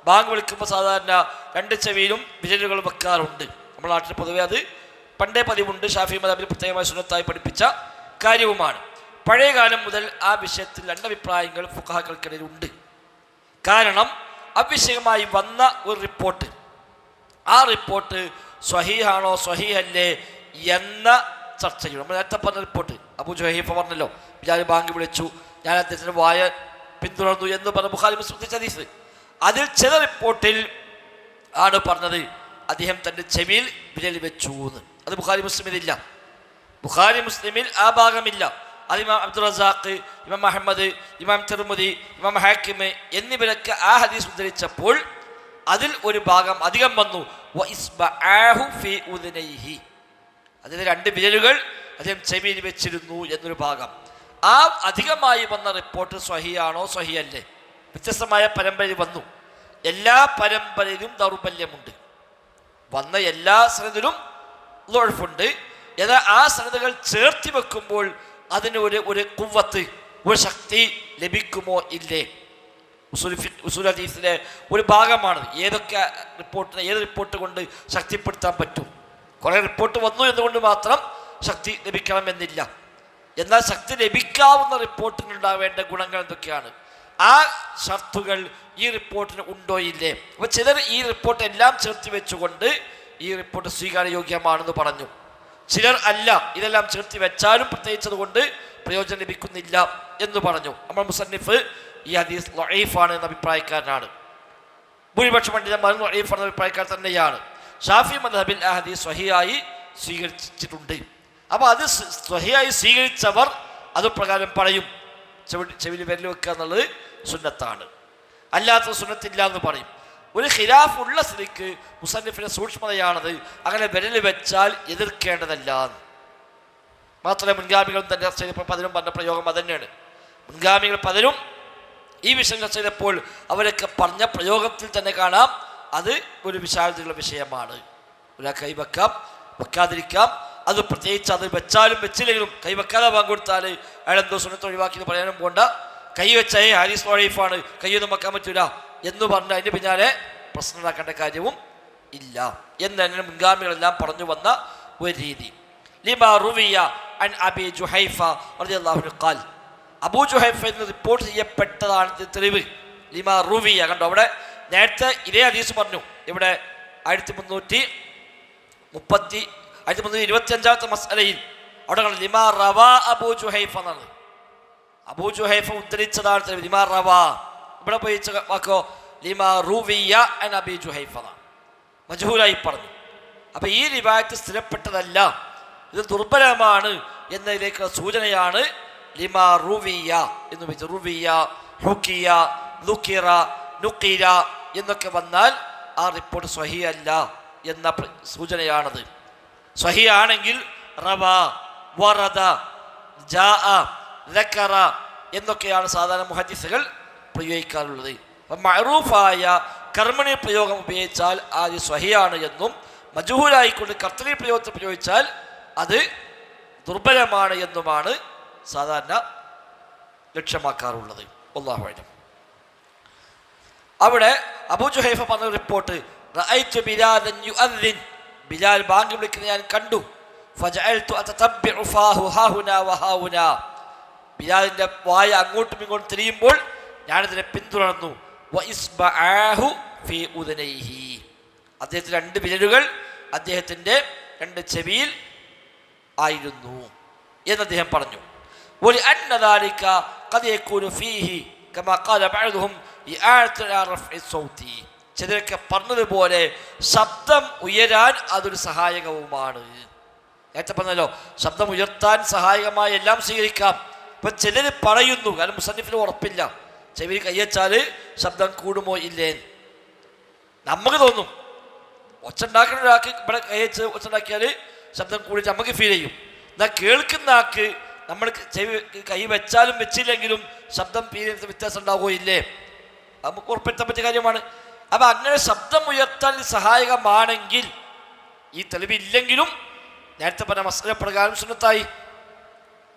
ബാങ്ക് വിളിക്കുമ്പോൾ സാധാരണ രണ്ട് ചെവിയിലും വിരലുകൾ വെക്കാറുണ്ട്. നമ്മുടെ നാട്ടിൽ പൊതുവെ അത് പണ്ടേ പതിവുണ്ട്. ഷാഫി മദ്ഹബിൽ പ്രത്യേകമായി സുന്നത്തായി പഠിപ്പിച്ച കാര്യവുമാണ്. പഴയ കാലം മുതൽ ആ വിഷയത്തിൽ രണ്ടഭിപ്രായങ്ങൾ ഫുഖഹാക്കൾക്കിടയിൽ ഉണ്ട്. കാരണം അവിഷയമായി വന്ന ഒരു റിപ്പോർട്ട്, ആ റിപ്പോർട്ട് സ്വഹീഹാണോ സ്വഹീഹല്ലേ എന്ന ചർച്ചയും. നമ്മൾ നേരത്തെ പറഞ്ഞ റിപ്പോർട്ട് അബൂ ജുഹൈഫ പറഞ്ഞല്ലോ, ഞാൻ ബാങ്ക് വിളിച്ചു, ഞാൻ അദ്ദേഹത്തിൻ്റെ വായ പിന്തുടർന്നു എന്ന് പറഞ്ഞ ബുഖാരി മുസ്ലിം ഹദീസ്. അതിൽ ചില റിപ്പോർട്ടിൽ ആണ് പറഞ്ഞത് അദ്ദേഹം തൻ്റെ ചെവിയിൽ വിരൽ വെച്ചു എന്ന്. അത് ബുഖാരി മുസ്ലിമിലില്ല. ബുഖാരി മുസ്ലിമിൽ ആ ഭാഗമില്ല. അത് ഇമാം അബ്ദുൽ റസാഖ്, ഇമാം അഹമ്മദ്, ഇമാം തിർമിദി, ഇമാം ഹാക്കിം എന്നിവരൊക്കെ ആ ഹദീസ് ഉദ്ധരിച്ചപ്പോൾ അതിൽ ഒരു ഭാഗം അധികം വന്നു, വഇസ്ബഅഹു ഫീ ഉദുനൈഹി. അതിൽ രണ്ട് വിരലുകൾ അദ്ദേഹം ചെവിയിൽ വെച്ചിരുന്നു എന്നൊരു ഭാഗം. ആ അധികമായി വന്ന റിപ്പോർട്ട് സ്വഹിയാണോ സ്വഹിയല്ലേ? വ്യത്യസ്തമായ പരമ്പരയിൽ വന്നു. എല്ലാ പരമ്പരയിലും ദൗർബല്യമുണ്ട്. വന്ന എല്ലാ സനദിലും ദുഅഫുണ്ട്. എന്നാൽ ആ സനദുകൾ ചേർത്തി വെക്കുമ്പോൾ അതിന് ഒരു ഖുവ്വത്ത്, ഒരു ശക്തി ലഭിക്കുമോ ഇല്ലേ? ഉസൂൽ ഹദീസിലെ ഒരു ഭാഗമാണ്. ഏത് റിപ്പോർട്ട് കൊണ്ട് ശക്തിപ്പെടുത്താൻ പറ്റും? കുറേ റിപ്പോർട്ട് വന്നു എന്നുകൊണ്ട് മാത്രം ശക്തി ലഭിക്കണമെന്നില്ല. എന്നാൽ ശക്തി ലഭിക്കാവുന്ന റിപ്പോർട്ടിനുണ്ടാവേണ്ട ഗുണങ്ങൾ എന്തൊക്കെയാണ്? ആ ഷർത്തുകൾ ഈ റിപ്പോർട്ടിന് ഉണ്ടോ ഇല്ലേ? അപ്പോൾ ചിലർ ഈ റിപ്പോർട്ട് എല്ലാം ചേർത്ത് വെച്ചുകൊണ്ട് ഈ റിപ്പോർട്ട് സ്വീകാര്യയോഗ്യമാണെന്ന് പറഞ്ഞു. ചിലർ അല്ല, ഇതെല്ലാം ചേർത്ത് വെച്ചാലും പ്രത്യേകിച്ചത് കൊണ്ട് പ്രയോജനം ലഭിക്കുന്നില്ല എന്ന് പറഞ്ഞു. നമ്മൾ മുസന്നിഫ് ഈ ഹദീസ് ദഈഫാണ് എന്ന അഭിപ്രായക്കാരനാണ്. ഭൂരിപക്ഷം പണ്ഡിതന്മാരും ദഈഫാണ് എന്ന അഭിപ്രായക്കാർ തന്നെയാണ്. ഷാഫി മദ്ഹബിൽ ആ ഹദീസ് സ്വഹിയായി സ്വീകരിച്ചിട്ടുണ്ട്. അപ്പോൾ അത് സ്വഹിയായി സ്വീകരിച്ചവർ അത് പ്രകാരം പറയും, ചെവിയിൽ വിരൽ വെക്കുക എന്നുള്ളത് സുന്നത്താണ്, അല്ലാത്ത സുന്നത്തില്ല എന്ന് പറയും. ഒരു ഖിലാഫ് ഉള്ള സ്ഥിതിക്ക് മുസന്നിഫിന്റെ സൂക്ഷ്മതയാണത്. അങ്ങനെ വിരൽ വെച്ചാൽ എതിർക്കേണ്ടതല്ല. മാത്രമല്ല മുൻഗാമികളും തന്നെ ചർച്ച ചെയ്തപ്പോൾ പലരും പറഞ്ഞ പ്രയോഗം അത് തന്നെയാണ്. മുൻഗാമികൾ പലരും ഈ വിഷയം ചർച്ച ചെയ്തപ്പോൾ അവരൊക്കെ പറഞ്ഞ പ്രയോഗത്തിൽ തന്നെ കാണാം അത് ഒരു വിശാലതയുള്ള വിഷയമാണ്. ഒരാൾ കൈവെക്കാം, വെക്കാതിരിക്കാം. അത് പ്രത്യേകിച്ച് അത് വെച്ചാലും വെച്ചില്ലെങ്കിലും കൈവെക്കാതെ പങ്കുകൊടുത്താൽ അയാളെന്തോ സുന്നത്ത് ഒഴിവാക്കി പറയാനും പോണ്ട. കൈ വെച്ചാൽ ഹാരിസ് വഴീഫാണ്, കൈയൊന്നും വെക്കാൻ പറ്റൂല എന്ന് പറഞ്ഞ് അതിൻ്റെ പിന്നാലെ പ്രശ്നം ഉണ്ടാക്കേണ്ട കാര്യവും ഇല്ല എന്ന് തന്നെ മുൻഗാമികളെല്ലാം പറഞ്ഞു വന്ന ഒരു രീതി. ലിമാ റുവിയ അൻ അബി ജുഹൈഫ റളിയല്ലാഹു അൻഹു ഖാൽ, അബൂ ജുഹൈഫ എന്ന് റിപ്പോർട്ട് ചെയ്യപ്പെട്ടതാണ് തെളിവ്. ലിമാ റുവിയ, കണ്ടോ അവിടെ നേരത്തെ ഇതേ ഹദീസ് പറഞ്ഞു. ഇവിടെ 1325 മസ്അലയിൽ അവിടെ ലിമാ റവാ അബൂ ജുഹൈഫ എന്നാണ്. അബൂ ജുഹൈഫ ഉദ്ധരിച്ചതാണ് തെളിവ്. ലിമാ റവാ, ഇവിടെ പോയി വാക്കോ ലിമാ റുവിയ അൻ അബി ജുഹൈഫ മജ്ഹൂലായി പറഞ്ഞു. അപ്പം ഈ റിവായത്ത് സ്ഥിരപ്പെട്ടതല്ല, ഇത് ദുർബലമാണ് എന്നതിലേക്കുള്ള സൂചനയാണ് ലിമാ റുവിയ എന്ന് വെച്ചാൽ. റുവിയ, ഹുക്കിയ, ലുക്കിറ, നുക്കിര എന്നൊക്കെ വന്നാൽ ആ റിപ്പോർട്ട് സ്വഹീ അല്ല എന്ന സൂചനയാണത്. സ്വഹീ ആണെങ്കിൽ റവ, വറദ, ജാഅ, ദക്കറ എന്നൊക്കെയാണ് സാധാരണ മുഹദ്ദിസുകൾ പ്രയോഗിക്കാറുള്ളത്. അപ്പം മഅറൂഫായ കർമ്മണി പ്രയോഗം ഉപയോഗിച്ചാൽ അത് സ്വഹിയാണ് എന്നും, മജ്ഹൂലായിക്കൊണ്ട് കർത്തരി പ്രയോഗത്തിൽ പ്രയോഗിച്ചാൽ അത് ദുർബലമാണ് എന്നുമാണ് സാധാരണ ലക്ഷ്യമാക്കാറുള്ളത്. അല്ലാഹു അഅലം. അവിടെ അബൂ ജുഹൈഫ പറഞ്ഞ റിപ്പോർട്ട്, റഅയ്തു ബിലാലൻ യുഅദ്ദിൻ ബിലാൽ ബാങ്ക് വിളിക്കുന്നത് ഞാൻ കണ്ടു. ഫജഅൽതു അതതബ്ബഉ ഫാഹു ഹാഹുനാ വഹാഹുനാ. ബിലാലിന്റെ വായ അങ്ങോട്ടും ഇങ്ങോട്ടും തിരിയുമ്പോൾ ഞാനിതിനെ പിന്തുടർന്നു. വഇസ്ബഅഹു ഫീ ഉദനൈഹി. അദ്ദേഹത്തിന്റെ 2 വിരലുകൾ അദ്ദേഹത്തിന്റെ 2 ചെവിയിൽ ആയിരുന്നു എന്ന് അദ്ദേഹം പറഞ്ഞു. ولأن ذلك قد يكون فيه كما قال بعضهم إعادة رفع الصوت. ചിലരൊക്കെ പറഞ്ഞതുപോലെ ശബ്ദം ഉയരാൻ അതൊരു സഹായകവുമാണ്. നേരത്തെ പറഞ്ഞല്ലോ ശബ്ദം ഉയർത്താൻ സഹായകമായ എല്ലാം സ്വീകരിക്കാം. ഇപ്പൊ ചിലർ പറയുന്നു, കാരണം മുസന്നിഫിന് ഉറപ്പില്ല, ചെവിയിൽ കയ്യച്ചാൽ ശബ്ദം കൂടുമോ ഇല്ലേ. നമുക്ക് തോന്നും ഒച്ച ഉണ്ടാക്കുന്ന ഒരാൾക്ക് ഇവിടെ കയ്യച്ച് ഒച്ച ഉണ്ടാക്കിയാൽ ശബ്ദം കൂടി നമുക്ക് ഫീൽ ചെയ്യും. എന്നാൽ കേൾക്കുന്ന ആൾക്ക് നമ്മൾ ചെവി കൈ വെച്ചാലും വെച്ചില്ലെങ്കിലും ശബ്ദം വ്യത്യാസം ഉണ്ടാവുകയോ ഇല്ലേ, നമുക്ക് ഉറപ്പെടുത്താൻ പറ്റിയ കാര്യമാണ്. അപ്പം അങ്ങനെ ശബ്ദം ഉയർത്താൻ സഹായകമാണെങ്കിൽ ഈ തെളിവില്ലെങ്കിലും നേരത്തെ പറഞ്ഞ മസല പ്രകാരം സുന്നത്തായി.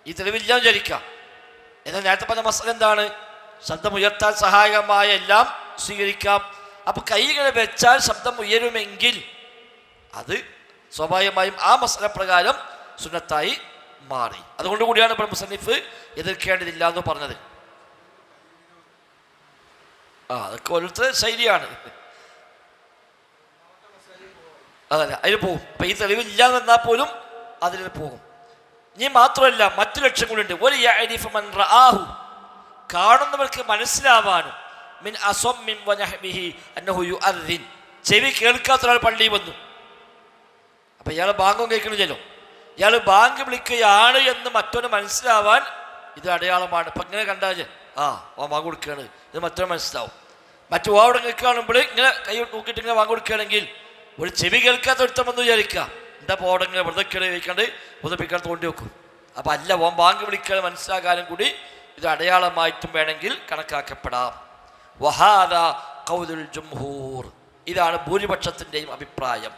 ഈ തെളിവില്ലാന്ന് വിചാരിക്കാം. എന്നാൽ നേരത്തെ പറഞ്ഞ മസല എന്താണ്? ശബ്ദം ഉയർത്താൻ സഹായകമായ എല്ലാം സ്വീകരിക്കാം. അപ്പം കൈകളെ വെച്ചാൽ ശബ്ദം ഉയരുമെങ്കിൽ അത് സ്വാഭാവികമായും ആ മസല പ്രകാരം സുന്നത്തായി മാറി. അതുകൊണ്ട് കൂടിയാണ് ഇപ്പോൾ മുസന്നിഫ് എതിർക്കേണ്ടതില്ല എന്ന് പറഞ്ഞത്. അതൊക്കെ ഓരോരുത്തർ ശൈലിയാണ്. അതല്ല, അതിൽ പോകും. അപ്പം ഈ തെളിവില്ല എന്നാൽ പോലും അതിൽ പോകും. ഇനി മാത്രമല്ല മറ്റു ലക്ഷ്യങ്ങളുണ്ട്. ഒരു യഅരിഫു മൻ റആഹു, കാണുന്നവർക്ക് മനസ്സിലാവാനും, മിൻ അസ്വമ്മിൻ വനഹ്വിഹി അന്നഹു യുഅദ്ദിൻ, ചെവി കേൾക്കാത്ത ഒരാൾ പള്ളിയിൽ വന്നു. അപ്പം ഇയാൾ ബാങ്കും കേൾക്കണില്ലല്ലോ, ഇയാൾ ബാങ്ക് വിളിക്കുകയാണ് എന്ന് മറ്റൊന്ന് മനസ്സിലാവാൻ ഇത് അടയാളമാണ്. ഇപ്പം ഇങ്ങനെ കണ്ടാൽ ബാങ്ക് കൊടുക്കുകയാണ്, ഇത് മറ്റൊരു മനസ്സിലാവും. മറ്റു അവിടെ കേൾക്കുകയാണെങ്കിൽ ഇങ്ങനെ കൈ നോക്കിയിട്ട് ഇങ്ങനെ ബാങ്ക് കൊടുക്കുകയാണെങ്കിൽ ഒരു ചെവി കേൾക്കാത്ത ഒരുത്തമെന്ന് വിചാരിക്കുക, എന്താ പോടെങ്ങനെ വെറുതെ വയ്ക്കാണ്ട് ഉദപ്പിക്കാൻ തോണ്ടി വെക്കും. അപ്പം അല്ല, ബാങ്ക് വിളിക്കാൻ മനസ്സിലാക്കാനും കൂടി ഇത് അടയാളമായിട്ടും വേണമെങ്കിൽ കണക്കാക്കപ്പെടാം. വഹാദ ഖൗലുൽ ജംഹൂർ, ഇതാണ് ഭൂരിപക്ഷത്തിൻ്റെയും അഭിപ്രായം.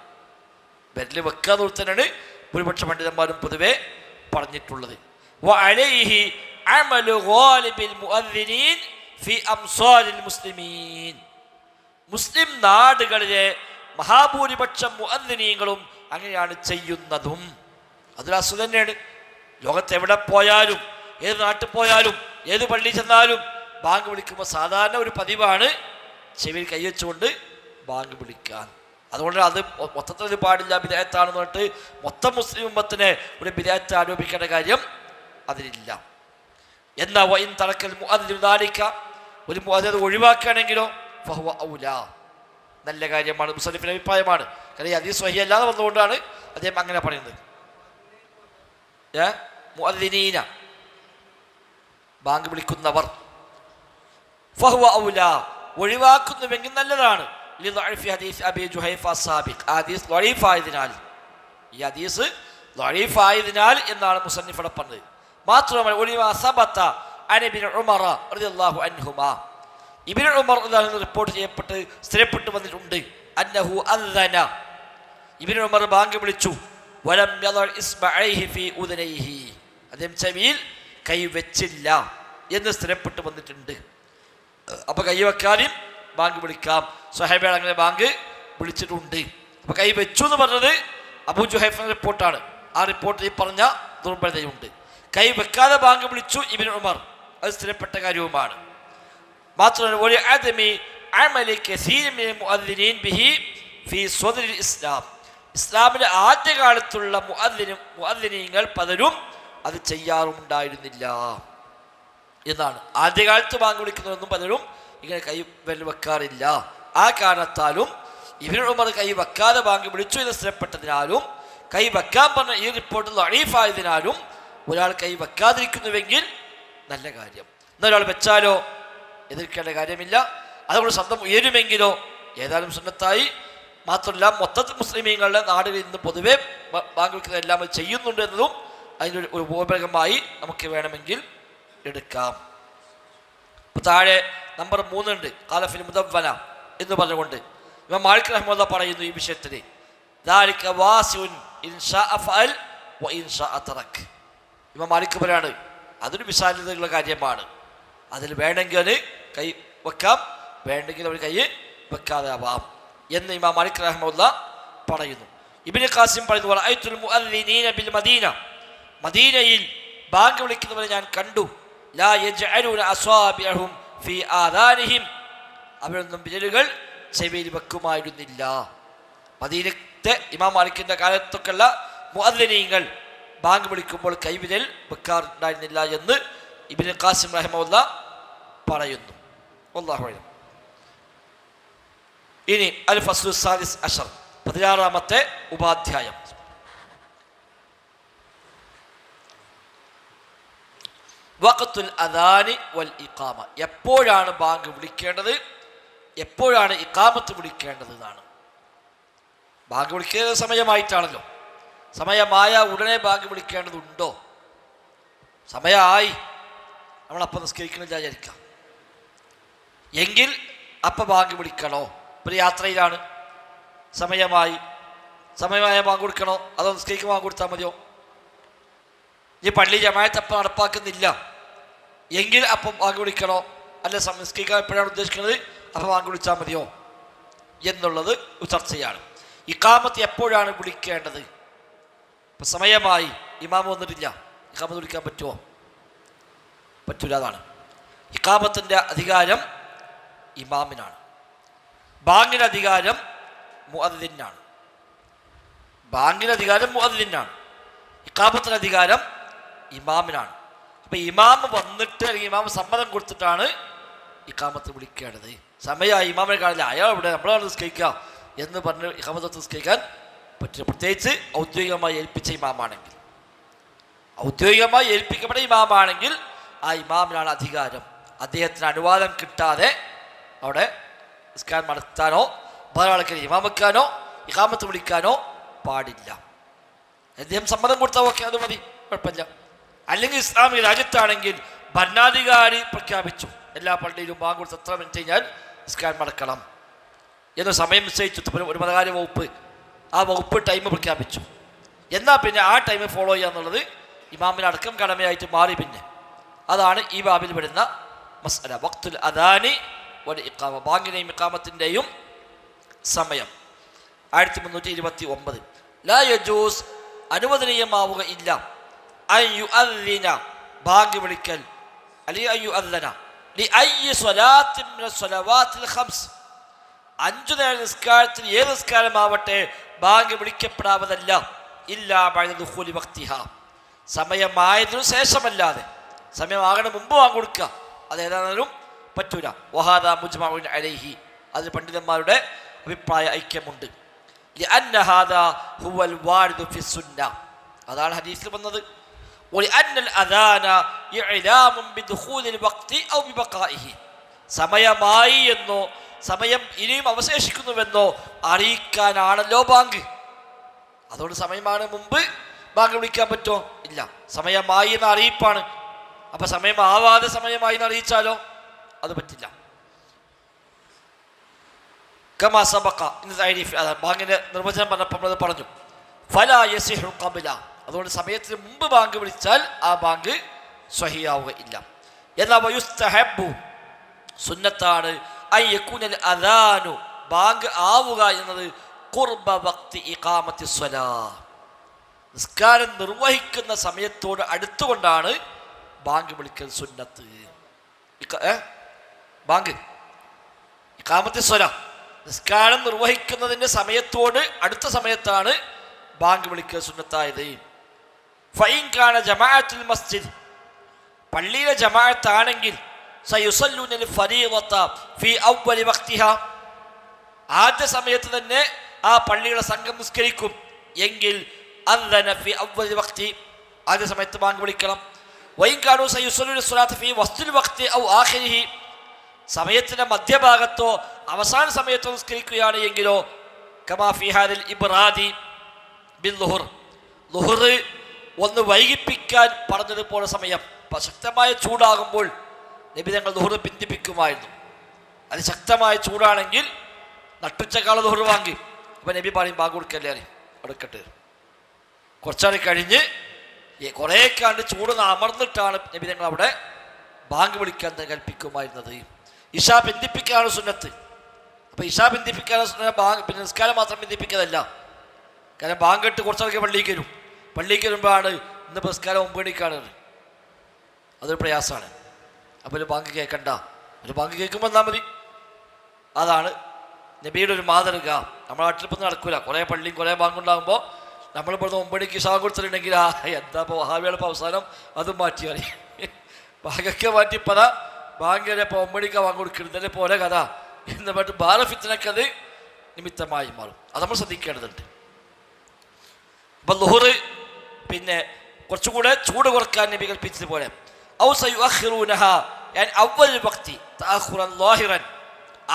വിരൽ വെക്കാതെ തന്നെയാണ് ഭൂരിപക്ഷ പണ്ഡിതന്മാരും പൊതുവെ പറഞ്ഞിട്ടുള്ളത്. വഅലൈഹി അമലു ഗാലിബിൽ മുഅദ്ദിനീൻ ഫി അംസാലിൽ മുസ്ലിമീൻ, മുസ്ലിം നാടുകളിലെ മഹാഭൂരിപക്ഷം മുഅദ്ദിനീങ്ങളും അങ്ങനെയാണ് ചെയ്യുന്നതും. അതൊരു അസുഖം തന്നെയാണ്. ലോകത്ത് എവിടെ പോയാലും, ഏത് നാട്ടിൽ പോയാലും, ഏത് പള്ളി ചെന്നാലും ബാങ്ക് വിളിക്കുമ്പോൾ സാധാരണ ഒരു പതിവാണ് ചെവിയിൽ കൈവച്ചുകൊണ്ട് ബാങ്ക് വിളിക്കാൻ. അതുകൊണ്ട് അത് മൊത്തത്തിൽ പാടില്ല, ബിദഅത്താണെന്ന് പറഞ്ഞിട്ട് മൊത്തം മുസ്ലിം ഉമ്മത്തിനെ ഒരു ബിദഅത്ത് ആരോപിക്കേണ്ട കാര്യം അതിലില്ല. എന്നാ വഇൻ തറക്കൽ മുഅദ്ദിനു ദാലിക, ഒരു മുഅദ്ദിൻ ഒഴിവാക്കുകയാണെങ്കിലോ ഫഹുവ ഔലാ, നല്ല കാര്യമാണ്. മുസന്നിഫിന്റെ അഭിപ്രായമാണ്. കാരണം ഈ ഹദീസ് സ്വഹീഹ് അല്ലാതെ വന്നുകൊണ്ടാണ് അദ്ദേഹം അങ്ങനെ പറയുന്നത്. മുഅദ്ദിനീന, ബാങ്ക് വിളിക്കുന്നവർ, ഫഹുവ ഔലാ, ഒഴിവാക്കുന്നുവെങ്കിൽ നല്ലതാണ്. ഹദീസ് അബീ ജുഹൈഫ സാബിഖ്, ഹദീസ് ദഈഫായതിനാൽ, ഈ ഹദീസ് ദഈഫായതിനാൽ എന്നാണ് മുസന്നിഫ് ഇവിടെ പറഞ്ഞത്. മാത്രമല്ല ഒലിമാ സബത അൻ ഇബ്നു ഉമറ റളിയല്ലാഹു അൻഹുമാ, ഇബ്നു ഉമർ റളിയല്ലാഹു റിപ്പോർട്ട് ചെയ്യപ്പെട്ട് സ്ഥിരപ്പെട്ടു വന്നിട്ടുണ്ട്. അന്നഹു അദ്ദന, ഇബ്നു ഉമർ ബാങ്ക് വിളിച്ചു. വലം യദർ ഇസ്ബഅൈഹി ഫീ ഉദനൈഹി, അദ്ദേഹം ചെവിയിൽ കൈ വെച്ചില്ല എന്ന് സ്ഥിരപ്പെട്ടു വന്നിട്ടുണ്ട്. അപ്പൊ കൈ വെക്കാനും ബാങ്ക് വിളിക്കാം. സ്വഹൈബകൾ അങ്ങനെ ബാങ്ക് വിളിച്ചിട്ടുണ്ട്. അപ്പൊ കൈ വെച്ചു എന്ന് പറഞ്ഞത് അബൂ ജുഹൈഫയുടെ റിപ്പോർട്ടാണ്. ആ റിപ്പോർട്ടിൽ ഈ പറഞ്ഞ ദുർബലതയുണ്ട്. കൈ വെക്കാതെ ബാങ്ക് വിളിച്ചു ഇബ്നു ഉമർ, അത് സ്ഥിരപ്പെട്ട കാര്യവുമാണ്. മാത്രമല്ല ഒരു ആദമി അമലി കസീർ മിനൽ മുഅദ്ദിനീൻ ബിഹി ഫീ സ്വദറിൽ ഇസ്ലാം, ഇസ്ലാമിന്റെ ആദ്യകാലത്തുള്ള മുഅദ്ദിനീങ്ങൾ പലരും അത് ചെയ്യാറുണ്ടായിരുന്നില്ല എന്നാണ്. ആദ്യകാലത്ത് ബാങ്ക് വിളിക്കുന്നതൊന്നും പലരും ഇങ്ങനെ കൈ വെക്കാറില്ല. ആ കാരണത്താലും ഇബ്നു ഉമർ കൈ വെക്കാതെ ബാങ്ക് വിളിച്ചു എന്ന് സ്ഥിരപ്പെട്ടതിനാലും കൈ വെക്കാൻ പറഞ്ഞ ഈ റിപ്പോർട്ട് ദഈഫായതിനാലും ഒരാൾ കൈ വെക്കാതിരിക്കുന്നുവെങ്കിൽ നല്ല കാര്യം. എന്നൊരാൾ വെച്ചാലോ എതിർക്കേണ്ട കാര്യമില്ല. അതുകൊണ്ട് ശബ്ദം ഉയരുമെങ്കിലോ ഏതായാലും സുന്നത്തായി. മാത്രമല്ല മൊത്തത്തിൽ മുസ്ലിമീങ്ങളുടെ നാടുകളിൽ നിന്ന് പൊതുവെ ബാങ്ക് വിളിക്കുന്നത് എല്ലാം ചെയ്യുന്നുണ്ട് എന്നതും അതിൻ്റെ ഒരു ഉപയോഗമായി നമുക്ക് വേണമെങ്കിൽ എടുക്കാം. താഴെ നമ്പർ 3 ഉണ്ട്, ഖാലഫിൽ മുദവ്വന എന്ന് പറഞ്ഞുകൊണ്ട് ഇമാം മാലിക് റഹ്മത്തുള്ളാഹി പറയുന്നു ഈ വിഷയത്തിൽ, ദാലിക വാസിഉൻ ഇൻ ശാഅ ഫഅൽ വ ഇൻ ശാഅ തറക്. ഇമാം മാലിക് പറയാണ് അതൊരു വിശാലതയുള്ള കാര്യമാണ്. അതിൽ വേണമെങ്കിൽ കൈ വെക്കാം, വേണ്ടെങ്കിൽ അവർ കൈ വെക്കാതെ ആവാം എന്ന് ഇമാം മാലിക് റഹ്മത്തുള്ളാഹി പറയുന്നു. ഇബ്നു ഖാസിം പറയുന്നു റഅയ്തുൽ മുഅദ്ദിനീന ബിൽ മദീന, മദീനയിൽ ബാങ്ക് വിളിക്കുന്നവരെ ഞാൻ കണ്ടു. ലാ യജ്അലൂന അസ്വാബിഅഹും ഫീ ആദാനിഹിം, അവരൊന്നും വിരലുകൾ ചെവിയിൽ വെക്കുമായിരുന്നില്ല. മദീനത്തെ ഇമാം മാലിക്കിന്റെ കാലത്തൊക്കെയുള്ള മുഅദ്ദിനീങ്ങൾ ബാങ്ക് വിളിക്കുമ്പോൾ കൈവിരൽ വെക്കാറുണ്ടായിരുന്നില്ല എന്ന് ഇബ്നു ഖാസിം റഹിമഹുല്ലാ പറയുന്നു. വല്ലാഹു അഅലം. ഇനി അൽ ഫസ്ലു സാദിസ് അശർ, 16ാമത്തെ ഉപാധ്യായം. വഖ്തുൽ അദാനി വൽ ഇഖാമ, എപ്പോഴാണ് ബാങ്ക് വിളിക്കേണ്ടത്, എപ്പോഴാണ് ഇഖാമത്ത് വിളിക്കേണ്ടത് എന്നാണ്. ബാങ്ക് വിളിക്കുന്ന സമയമായിട്ടാണല്ലോ. സമയമായ ഉടനെ ബാങ്ക് വിളിക്കേണ്ടതുണ്ടോ? സമയമായി, നമ്മളപ്പം നിസ്കരിക്കണില്ല വിചാരിക്കാം, എങ്കിൽ അപ്പം ബാങ്ക് വിളിക്കണോ? ഒരു യാത്രയിലാണ്, സമയമായ ബാങ്ക് കൊടുക്കണോ അതോ നിസ്കരിക്കുമ്പോൾ ബാങ്ക് കൊടുത്താൽ മതിയോ? ഈ പള്ളി ജമാഅത്ത് അപ്പം നടപ്പാക്കുന്നില്ല എങ്കിൽ അപ്പം ബാങ്ക് വിളിക്കണോ? അല്ല നിസ്കരിക്കാൻ എപ്പോഴാണ് ഉദ്ദേശിക്കുന്നത് അപ്പം ബാങ്ക് വിളിച്ചാൽ മതിയോ എന്നുള്ളത് ചർച്ചയാണ്. ഇഖാമത്ത് എപ്പോഴാണ് വിളിക്കേണ്ടത്? ഇപ്പം സമയമായി, ഇമാമ് വന്നിട്ടില്ല, ഇഖാമത്ത് വിളിക്കാൻ പറ്റുമോ? പറ്റൂല. അതാണ് ഇഖാമത്തിൻ്റെ അധികാരം ഇമാമിനാണ്, ബാങ്കിന് അധികാരം മുഅദ്ദിനാണ്. ബാങ്കിന് അധികാരം മുഅദ്ദിനാണ്, ഇഖാമത്തിന് അധികാരം ഇമാമിനാണ്. അപ്പം ഇമാമ് വന്നിട്ട് അല്ലെങ്കിൽ ഇമാമ് സമ്മതം കൊടുത്തിട്ടാണ് ഇഖാമത്ത് വിളിക്കേണ്ടത്. സമയമായി, ഇമാമിനെ കാണില്ല, അയാൾ ഇവിടെ നമ്മളാണ് നിസ്കരിക്കുക എന്ന് പറഞ്ഞ് ഇഖാമത്ത് നിസ്കരിക്കാൻ പറ്റില്ല. പ്രത്യേകിച്ച് ഔദ്യോഗികമായി ഏൽപ്പിച്ച ഇമാമാണെങ്കിൽ, ഔദ്യോഗികമായി ഏൽപ്പിക്കപ്പെട്ട ഇമാമാണെങ്കിൽ ആ ഇമാമിനാണ് അധികാരം. അദ്ദേഹത്തിന് അനുവാദം കിട്ടാതെ അവിടെ നിസ്കാരം നടത്താനോ വേറെ ആൾക്കാർ ഇമാം വെക്കാനോ ഇഖാമത്ത് വിളിക്കാനോ പാടില്ല. അദ്ദേഹം സമ്മതം കൊടുത്താൽ ഓക്കെ, അത് മതി, കുഴപ്പമില്ല. അല്ലെങ്കിൽ ഇസ്ലാമിക രാജ്യത്താണെങ്കിൽ ഭരണാധികാരി പ്രഖ്യാപിച്ചു എല്ലാ പള്ളിയിലും ബാങ്ക് കൊടുത്ത് എത്ര മിനിറ്റ് കഴിഞ്ഞാൽ നിസ്കാരം നടക്കണം എന്ന് സമയം നിശ്ചയിച്ചു. ഒരു മതകാര്യ വകുപ്പ് ആ വകുപ്പ് ടൈം പ്രഖ്യാപിച്ചു. എന്നാൽ പിന്നെ ആ ടൈം ഫോളോ ചെയ്യുക എന്നുള്ളത് ഇമാമിനടക്കം കടമയായിട്ട് മാറി. പിന്നെ അതാണ് ഈ ബാബിൽ വരുന്ന മസ്അല, വഖ്തുൽ അദാനി വൽ ഇഖാമ, ബാങ്കിനെയും ഇഖാമത്തിൻ്റെയും സമയം. 1329 ലാ യജൂസ്, അനുവദനീയമാവുക ഇല്ല, അൻ യുഅദ്ദിന, ബാങ്ക് വിളിക്കൽ, അല്ലെങ്കിൽ അൻ യുഅദ്ദന ലിഅയ്യി സ്വലാത്തിൻ മിന സ്വലവാത്തിൽ ഖംസ്, 5 നേര നിസ്കാരത്തിൽ ഏത് നിസ്കാരമാവട്ടെ ബാങ്ക് വിളിക്കപ്പെടാവതല്ല, ഇല്ലാ ബഅദ ദുഖൂലി വഖ്തിഹാ, സമയമായതിനു ശേഷമല്ലാതെ. സമയമാകണ മുമ്പ് ബാങ്ക് കൊടുക്കുക അതേതായാലും പറ്റൂല. വഹാദാ മുജ്മഉൻ അലൈഹി, അതിൽ പണ്ഡിതന്മാരുടെ അഭിപ്രായ ഐക്യമുണ്ട്. ലിഅന്ന ഹാദാ ഹുവൽ വാരിദു ഫി സുന്ന, അതാണ് ഹദീസിൽ വന്നത്. വലിഅന്നൽ അദാന ഇഅ്ലാമുൻ ബിദുഖൂലിൽ വഖ്തി ഔ ബിബഖാഇഹി, സമയമായി എന്നോ സമയം ഇനിയും അവശേഷിക്കുന്നുവെന്നോ അറിയിക്കാനാണല്ലോ ബാങ്ക്. അതുകൊണ്ട് സമയമാണ് മുമ്പ് ബാങ്ക് വിളിക്കാൻ പറ്റുമോ? ഇല്ല, സമയമായി എന്ന അറിയിപ്പാണ്. അപ്പൊ സമയമാവാതെ സമയമായി എന്ന് അറിയിച്ചാലോ? അത് പറ്റില്ല. കമാ സബഖ, ബാങ്കിന്റെ നിർവചനം പറഞ്ഞപ്പോൾ അത് പറഞ്ഞു. ഫലാ യസിഹു ഖബ്ല, അതുകൊണ്ട് സമയത്തിന് മുമ്പ് ബാങ്ക് വിളിച്ചാൽ ആ ബാങ്ക് സ്വഹിയാവുക ഇല്ല. എന്നാൽ വയുസ്തഹബ്ബു, സുന്നത്താണ്, അൻ യകൂനൽ അദാനു, ബാങ്ക് ആവുക എന്നത് ഖുർബ വഖ്തി ഇഖാമത്തി സ്വലാ, നിസ്കാരം നിർവഹിക്കുന്ന സമയത്തോട് അടുത്തുകൊണ്ടാണ് ബാങ്ക് വിളിക്കൽ സുന്നത്ത്. ബാങ്ക് ഇഖാമത്തി സ്വലാ, നിസ്കാരം നിർവഹിക്കുന്നതിൻ്റെ സമയത്തോട് അടുത്ത സമയത്താണ് ബാങ്ക് വിളിക്കൽ സുന്നത്തായത്. ഫഇൻ കാന ജമാഅത്തുൽ മസ്ജിദ്, പള്ളിയിലെ ജമാഅത്താണെങ്കിൽ സയുസല്ലൂനൽ ഫരീളത ഫീ അവ്വലി വഖ്തിഹാ, ആദ്യ സമയത്ത് തന്നെ ആ പള്ളിയുടെ സംഘം നിസ്കരിക്കും എങ്കിൽ അദ്ദന ഫീ അവ്വലി വഖ്തി, ആദ്യ സമയത്ത് ബാങ്ക് വിളിക്കണം. വഇൻ കാനൂ സയുസല്ലൂന സ്വലാത്ത ഫീ വസ്തിൽ വഖ്തി ഔ ആഖിരിഹി, സമയത്തിൻ്റെ മധ്യഭാഗത്തോ അവസാന സമയത്തോ നിസ്കരിക്കുകയാണ് എങ്കിലോ കമാ ഫീ ഹാദിൽ ഇബ്റാദി ബിൽ ളുഹർ, ളുഹർ ഒന്ന് വൈകിപ്പിക്കാൻ പറഞ്ഞതുപോലെ സമയം ശക്തമായ ചൂടാകുമ്പോൾ നബി തങ്ങൾ ളുഹർ പിന്തിപ്പിക്കുമായിരുന്നു. അത് ശക്തമായ ചൂടാണെങ്കിൽ നട്ടുച്ചക്കാളെ ളുഹർ വാങ്ങി, അപ്പം നബി പറയും ബാങ്ക് കൊടുക്കല്ലേ, അറിയും കൊടുക്കട്ടെ. കുറച്ചാൾ കഴിഞ്ഞ് കുറേ കാണ്ട് ചൂട് അമർന്നിട്ടാണ് നബി തങ്ങൾ അവിടെ ബാങ്ക് വിളിക്കാൻ കൽപ്പിക്കുമായിരുന്നത്. ഇഷ ബന്ധിപ്പിക്കാനാണ് സുന്നത്ത്. അപ്പം ഇഷ ബന്ധിപ്പിക്കാനുള്ള ബാങ്ക്, പിന്നെ നിസ്കാരം മാത്രം ബന്ധിപ്പിക്കുന്നതല്ല, കാരണം ബാങ്ക് കെട്ട് കുറച്ചാൾക്ക് പള്ളിക്ക് വരും. പള്ളിക്ക് വരുമ്പോഴാണ് ഇന്ന് പുരസ്കാരം 9 മണിക്കാണ്. അതൊരു പ്രയാസമാണ്. അപ്പോൾ ഒരു ബാങ്ക് കേൾക്കണ്ട, ഒരു ബാങ്ക് കേൾക്കുമ്പോൾ എന്നാൽ മതി. അതാണ് നബിയുടെ ഒരു മാതൃക. നമ്മുടെ നാട്ടിലിപ്പോൾ നടക്കില്ല. കുറേ പള്ളിയും കുറേ ബാങ്കുണ്ടാകുമ്പോൾ നമ്മളിപ്പോൾ 9 മണിക്ക് ഇശാ കൊടുത്തിട്ടുണ്ടെങ്കിൽ എന്താ ഇപ്പോൾ വഹാബികളുടെ അവസാനം അതും മാറ്റിയാൽ ബാങ്കൊക്കെ മാറ്റിപ്പതാ ബാങ്ക് വരെ ഇപ്പോൾ 9 മണിക്കാണ് ബാങ്ക് കൊടുക്കുന്നത്. ഇതല്ലേ പോലെ കഥ എന്ന് പറഞ്ഞിട്ട് ഭാരഫിത്തിനൊക്കെ അത് നിമിത്തമായി മാറും. അത് നമ്മൾ ശ്രദ്ധിക്കേണ്ടതുണ്ട്. അപ്പം ളുഹറ് പിന്നെ കുറച്ചുകൂടെ ചൂട് കുറക്കാൻ നബി കൽപ്പിച്ചതുപോലെ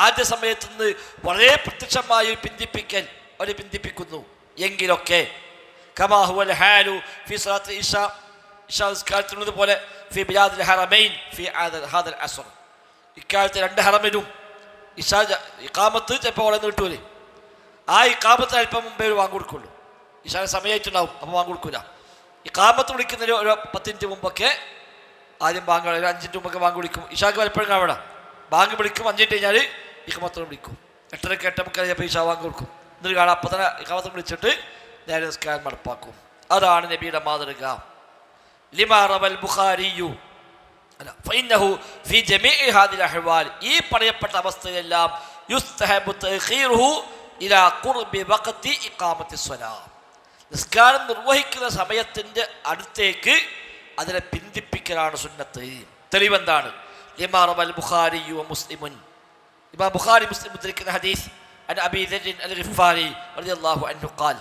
ആദ്യ സമയത്ത് നിന്ന് വളരെ പ്രത്യക്ഷമായി പിന്തിപ്പിക്കൽ അവരെ പിന്തിപ്പിക്കുന്നു എങ്കിലൊക്കെ പോലെ ഇക്കാലത്ത് 2 ഹറമിലും ഇഷാ ഇഖാമത്ത് ചിലപ്പോൾ അവിടെ നിന്ന് കിട്ടൂലേ. ആ ഇഖാമത്തിന് അല്പം മുമ്പേ ഒരു വാങ്ങ് കൊടുക്കുള്ളൂ. ഇഷാ സമയമായിട്ടുണ്ടാവും, അപ്പോൾ വാങ്ങ് കൊടുക്കൂല. ഇഖാമത്ത് വിളിക്കുന്നതിന് ഒരു 10 മിനിറ്റ് മുമ്പൊക്കെ ആദ്യം ബാങ്ക്, ഒരു 5 മിനിറ്റ് മുമ്പൊക്കെ ബാങ്ക് വിളിക്കും. ഇഷാക്ക് പലപ്പോഴും കാണാം ബാങ്ക് വിളിക്കും, 5 മിനിറ്റ് കഴിഞ്ഞാൽ ഇഖാമത്തോട് വിളിക്കും. 8:30 8:30 ഇഷാ വാങ്ങ് കൊടുക്കും. എന്നിട്ട് കാണാം അപ്പം തന്നെ ഇഖാമത്ത് വിളിച്ചിട്ട് നേരെ നിസ്കാരം നടപ്പാക്കും. അതാണ് നബിയുടെ മാതൃക. ലിമാ റവൽ ബുഖാരിയു ഫഇന്നഹു ഫീ ജമീഇ ഹാദിൽ അഹ്വാൽ, ഈ പറയപ്പെട്ട അവസ്ഥയെല്ലാം യുസ്തഹബു തഅഖീറുഹു ഇലാ ഖുർബി വഖതി ഇഖാമത്തി സ്വലാ, നിസ്കാരം നിർവഹിക്കുന്ന സമയത്തിൻ്റെ അടുത്തേക്ക് അതിനെ പിന്തിപ്പിക്കലാണ് സുന്നത്ത്. തെളിവെന്താണ്? ലിമാ റവൽ ബുഖാരിയു വമുസ്ലിമുൻ, ഇമാം ബുഖാരി മുസ്ലിം ഉദ്ധരിക്കുന്ന ഹദീസ് അൻ അബീ ദർ അൽ ഗിഫാരി റളിയല്ലാഹു അൻഹു ഖാൽ,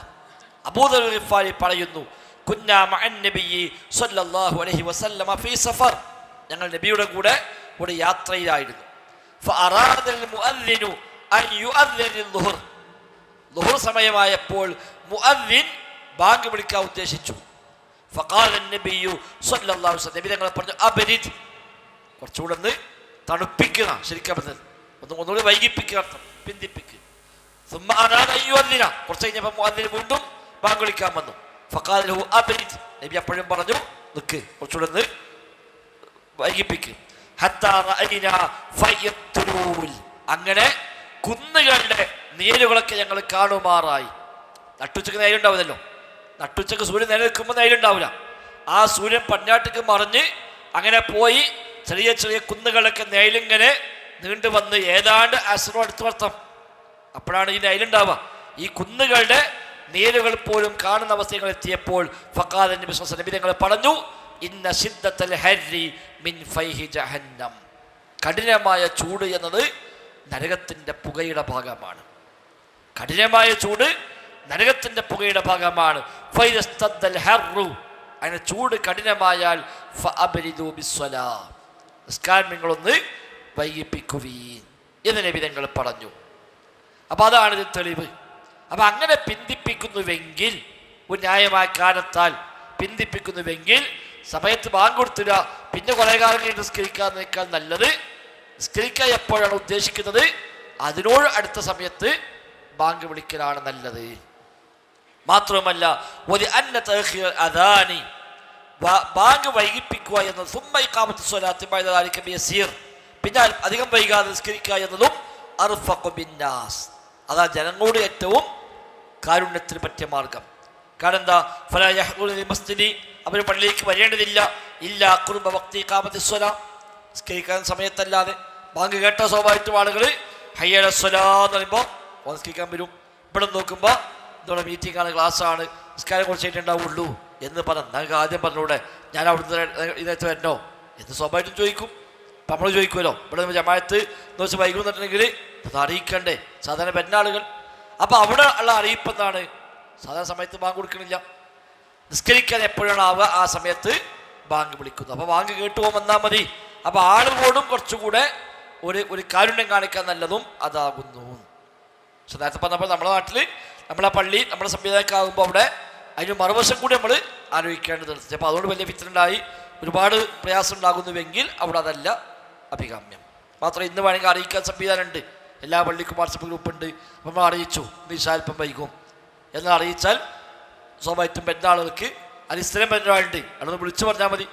അബൂ ദർ അൽ ഗിഫാരി പറയുന്നു, കുന്നാ മഅൻ നബിയ്യി സ്വല്ലല്ലാഹു അലൈഹി വസല്ലമ ഫീ സഫർ, ഞങ്ങൾ നബിയുടെ കൂടെ ഒരു യാത്രയിലായിരുന്നു. ഫഅറാദൽ മുഅദ്ദിനു അൻ യുഅദ്ദിന ളുഹർ, ളുഹർ സമയമായപ്പോൾ മുഅദ്ദിൻ ബാങ്ക് വിളിക്കാൻ ഉദ്ദേശിച്ചു. ഫഖാല നബിയ്യു സ്വല്ലല്ലാഹു അലൈഹി വസല്ലം, നബി തങ്ങൾ പറഞ്ഞു, അബ്രിദ്, കുറച്ചുകൂടെ ഒന്ന് തണുപ്പിക്കുക, ശരിക്കും പറഞ്ഞത് ഒന്നുകൂടി വൈകിപ്പിക്കുക, പിന്തിപ്പിക്കുക. സുമ്മ അറാദ അൻ യുഅദ്ദിന, കുറച്ച് കഴിഞ്ഞപ്പോൾ മുഅദ്ദിൻ വീണ്ടും ബാങ്ക് വിളിക്കാൻ വന്നു. ഫഖാല ലഹു അബ്രിദ്, നബി അപ്പോഴും പറഞ്ഞു, നിൽക്ക്, കുറച്ചുകൂടെ ഒന്ന് വൈകിപ്പിക്കും. അങ്ങനെ കുന്നുകളുടെ നീരുകളൊക്കെ ഞങ്ങൾ കാണുമാറായി. നട്ടുച്ചക്ക് നേരുണ്ടാവില്ലല്ലോ, നട്ടുച്ചക്ക് സൂര്യൻ നേരെ നിൽക്കുമ്പോൾ നേരുണ്ടാവില്ല. ആ സൂര്യൻ പടിഞ്ഞാട്ടേക്ക് മറിഞ്ഞ് അങ്ങനെ പോയി ചെറിയ ചെറിയ കുന്നുകളൊക്കെ നേരിങ്ങനെ നീണ്ടു വന്ന് ഏതാണ്ട് അസ്റോ അടുത്ത് വർത്തം, അപ്പോഴാണ് ഈ നേരുണ്ടാവുക. ഈ കുന്നുകളുടെ നീരുകൾ പോലും കാണുന്ന അവസ്ഥകൾ എത്തിയപ്പോൾ ഫഖാല നബി സ്വല്ലല്ലാഹു അലൈഹി വസല്ലം തങ്ങൾ പറഞ്ഞു, ഇന്ന ശിദ്ദത്തൽ ഹർരി മിൻ ഫൈഹി ജഹന്നം, കഠിനമായ ചൂട് എന്നത് നരകത്തിൻ്റെ പുകയുടെ ഭാഗമാണ്. കഠിനമായ ചൂട് നരകത്തിൻ്റെ പുകയുടെ ഭാഗമാണ്. ഫൈദസ്തദ്ദൽ ഹർറു, അങ്ങനെ ചൂട് കഠിനമായാൽ ഫഅബ്രിദു ബിസ്സലാ, നിസ്കാരം നിങ്ങളൊന്ന് വൈകിപ്പിക്കുവീൻ എന്ന് നബി തങ്ങൾ പറഞ്ഞു. അപ്പം അതാണ് ഇത് തെളിവ്. അപ്പം അങ്ങനെ പിന്തിപ്പിക്കുന്നുവെങ്കിൽ, ഒരു ന്യായമായ കാരണത്താൽ പിന്തിപ്പിക്കുന്നുവെങ്കിൽ സമയത്ത് ബാങ്ക് കൊടുത്തില്ല, പിന്നെ കുറേ കാലം കഴിഞ്ഞ് നിസ്കരിക്കാതിനേക്കാൾ നല്ലത് നിസ്കരിക്കാൻ എപ്പോഴാണ് ഉദ്ദേശിക്കുന്നത് അതിനോട് അടുത്ത സമയത്ത് ബാങ്ക് വിളിക്കലാണ് നല്ലത്. മാത്രവുമല്ല ഒരു അന്ന തഅഖീർ അദാനി, ബാങ്ക് വൈകിപ്പിക്കുക എന്നത് സുമ്മ ഇഖാമത്തു സ്വലാത്തി ബഅദ ദാലിക ബിയസീർ, പിന്നെ അധികം വൈകാതെ നിസ്കരിക്കുക എന്നതും അർഫഖു ബിന്നാസ്, അതാ ജനങ്ങളോട് ഏറ്റവും കാരുണ്യത്തിന് പറ്റിയ മാർഗം. കാരണം എന്താ? ഫലാ യഹ്ദുറുൽ മസ്ജിദി, അവർ പള്ളിയിലേക്ക് വരേണ്ടതില്ല, ഇല്ല ഖുർബ വഖ്തി ഇഖാമത്തി സ്വലാ, നിസ്കരിക്കാൻ സമയത്തല്ലാതെ. ബാങ്ക് കേട്ട സ്വാഭാവികമായിട്ടും ആളുകൾ ഹയ്യ അലൽ സ്വലാ എന്ന് പറയുമ്പോൾ നിസ്കരിക്കാൻ വരും. ഇവിടെ നോക്കുമ്പോൾ ഇതോടെ മീറ്റിംഗാണ്, ക്ലാസ്സാണ്, നിസ്കാരം കുറച്ചായിട്ടുണ്ടാവുള്ളൂ എന്ന് പറഞ്ഞാൽ നിങ്ങൾക്ക് ആദ്യം പറഞ്ഞൂടെ ഞാൻ അവിടുന്ന് ഇതിനകത്ത് വരണോ എന്ന് സ്വാഭാവികമായിട്ടും ചോദിക്കും. അപ്പം നമ്മൾ ചോദിക്കുമല്ലോ, ഇവിടെ ജമാഅത്ത് എന്ന് വെച്ചാൽ വൈകും എന്നിട്ടുണ്ടെങ്കിൽ അത് അറിയിക്കണ്ടേ സാധാരണ വരുന്ന ആളുകൾ. അപ്പം അവിടെ ഉള്ള അറിയിപ്പ് എന്താണ്? സാധാരണ സമയത്ത് ബാങ്ക് കൊടുക്കണില്ല, നിസ്കരിക്കാൻ എപ്പോഴാണ് ആവുക ആ സമയത്ത് ബാങ്ക് വിളിക്കുന്നു. അപ്പോൾ ബാങ്ക് കേട്ടു വന്നാൽ മതി. അപ്പോൾ ആളുകളോടും കുറച്ചുകൂടെ ഒരു കാരുണ്യം കാണിക്കാൻ നല്ലതും അതാകുന്നു. പക്ഷെ നേരത്തെ പറഞ്ഞപ്പോൾ നമ്മുടെ നാട്ടിൽ നമ്മളെ പള്ളി നമ്മുടെ സംവിധാനമൊക്കെ ആകുമ്പോൾ അവിടെ അതിന് മറുവശം കൂടി നമ്മൾ ആലോചിക്കേണ്ടതുണ്ട്. ചിലപ്പോൾ അതുകൊണ്ട് വലിയ ഫിത്തനുണ്ടായി ഒരുപാട് പ്രയാസം ഉണ്ടാകുന്നുവെങ്കിൽ അവിടെ അതല്ല അഭികാമ്യം. മാത്രം ഇന്ന് വേണമെങ്കിൽ അറിയിക്കാൻ സംവിധാനമുണ്ട്, എല്ലാ പള്ളിക്കും വാട്സപ്പ് ഗ്രൂപ്പുണ്ട്. അപ്പം നമ്മൾ അറിയിച്ചു നിശാൽപ്പം വൈകും എന്ന് അറിയിച്ചാൽ സ്വാഭാവികമായിട്ടും വരുന്ന ആളുകൾക്ക് സ്ഥിരം വരുന്ന ആളുണ്ട്, അതൊന്ന് വിളിച്ചു പറഞ്ഞാൽ മതി,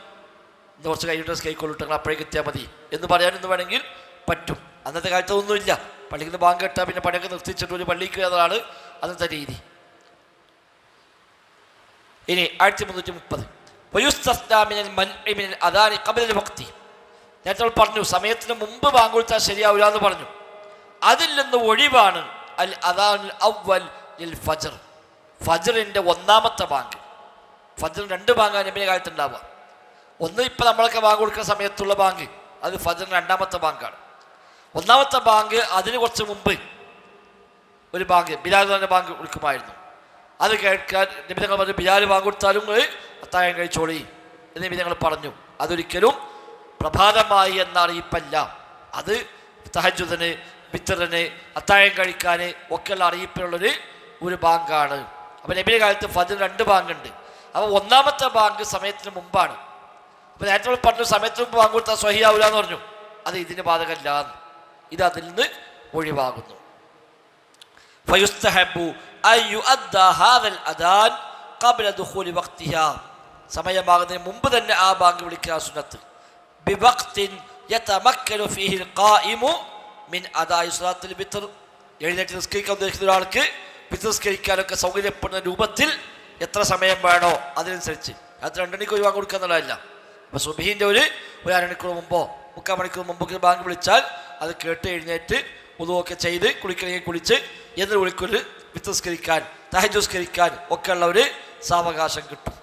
ഇന്ന് കുറച്ച് കഴിഞ്ഞിട്ട് കൈക്കൊള്ളിട്ട് അപ്പോഴേക്ക് എത്തിയാൽ മതി എന്ന് പറയാനെന്ന് വേണമെങ്കിൽ പറ്റും. അന്നത്തെ കാലത്ത് ഒന്നുമില്ല, പള്ളിയിൽ നിന്ന് ബാങ്ക് കെട്ടാൽ പിന്നെ പണിയൊക്കെ നിർത്തിച്ചിട്ട് ഒരു പള്ളിക്ക് എന്നതാണ് അന്നത്തെ രീതി. ഇനി 1330 നേരത്തെ പറഞ്ഞു സമയത്തിന് മുമ്പ് ബാങ്ക് കൊടുത്താൽ ശരിയാവില്ല എന്ന് പറഞ്ഞു. അതിൽ നിന്ന് ഒഴിവാണ് അൽ അദാനുൽ അവ്വൽ ലിൽ ഫജ്ർ, ഫജ്റിന്റെ ഒന്നാമത്തെ ബാങ്ക്. ഫജ്ർ 2 ബാങ്കാണ് നബിയുടെ കാലത്ത് ഉണ്ടാവുക. ഒന്ന് ഇപ്പം നമ്മളൊക്കെ ബാങ്ക് കൊടുക്കുന്ന സമയത്തുള്ള ബാങ്ക്, അത് ഫജ്റിന്റെ 2ാമത്തെ ബാങ്കാണ്. ഒന്നാമത്തെ ബാങ്ക് അതിന് കുറച്ച് മുമ്പ് ഒരു ബാങ്ക് ബിലാലിന്റെ ബാങ്ക് വിളിക്കുമായിരുന്നു. അത് കേൾക്കാൻ നബി തങ്ങൾ പറഞ്ഞു, ബിലാൽ ബാങ്ക് കൊടുത്താലും അത്താഴം കഴിച്ചോളി എന്ന് നബി തങ്ങൾ പറഞ്ഞു. അതൊരിക്കലും പ്രഭാതമായി എന്ന അറിയിപ്പല്ല, അത് തഹജ്ജുദിന്, വിത്തറിന്, അത്താഴം കഴിക്കാൻ ഒക്കെയുള്ള അറിയിപ്പിനുള്ളൊരു ഒരു ബാങ്കാണ്. അപ്പം നബിയുടെ കാലത്ത് ഫജ്ർ 2 ബാങ്കുണ്ട്. അപ്പോൾ ഒന്നാമത്തെ ബാങ്ക് സമയത്തിന് മുമ്പാണ്. അപ്പോൾ നേരത്തെ പറഞ്ഞു സമയത്തിന് മുമ്പ് ബാങ്ക് കൊടുത്താൽ സ്വഹിയാവില്ല എന്ന് പറഞ്ഞു. അത് ഇതിന് ബാധകമല്ല, ഇത് അതിൽ നിന്ന് ഒഴിവാകുന്നു. ഫയുസ്തഹബ്ബു അൻ യുഅദ്ദാ ഹാദൽ അദാൻ ഖബ്ല ദുഖൂലി വഖ്തിഹാ, സമയമാകുന്നതിന് മുമ്പ് തന്നെ ആ ബാങ്ക് വിളിക്കുക സുന്നത്ത്. ബിവഖ്തിൻ യതമക്കനു ഫീഹിൽ ഖായിമു മിൻ അദാഇ സ്വലാത്തുൽ വിത്ർ, എഴുന്നേറ്റ് നിസ്കരിക്കാൻ ഉദ്ദേശിക്കുന്ന ഒരാൾക്ക് വിത്ർ നിസ്കരിക്കാനൊക്കെ സൗകര്യപ്പെടുന്ന രൂപത്തിൽ എത്ര സമയം വേണോ അതിനനുസരിച്ച്. അത് 2 മണിക്ക് ഒരു ബാങ്ക് കൊടുക്കുക എന്നുള്ളതല്ല. അപ്പോൾ സുബ്ഹിൻ്റെ ഒരു അരമണിക്കൂർ മുമ്പോ 3/4 മണിക്കൂർ മുമ്പൊക്കെ ബാങ്ക് വിളിച്ചാൽ അത് കേട്ട് എഴുന്നേറ്റ് ഉദുവൊക്കെ ചെയ്ത് കുളിക്കണമെങ്കിൽ കുളിച്ച് എന്നിട്ട് വിളിക്കൊരു വിത്ത് നിസ്കരിക്കാൻ, തഹജ്ജുദ് നിസ്കരിക്കാൻ ഒക്കെ ഉള്ള ഒരു സാവകാശം കിട്ടും.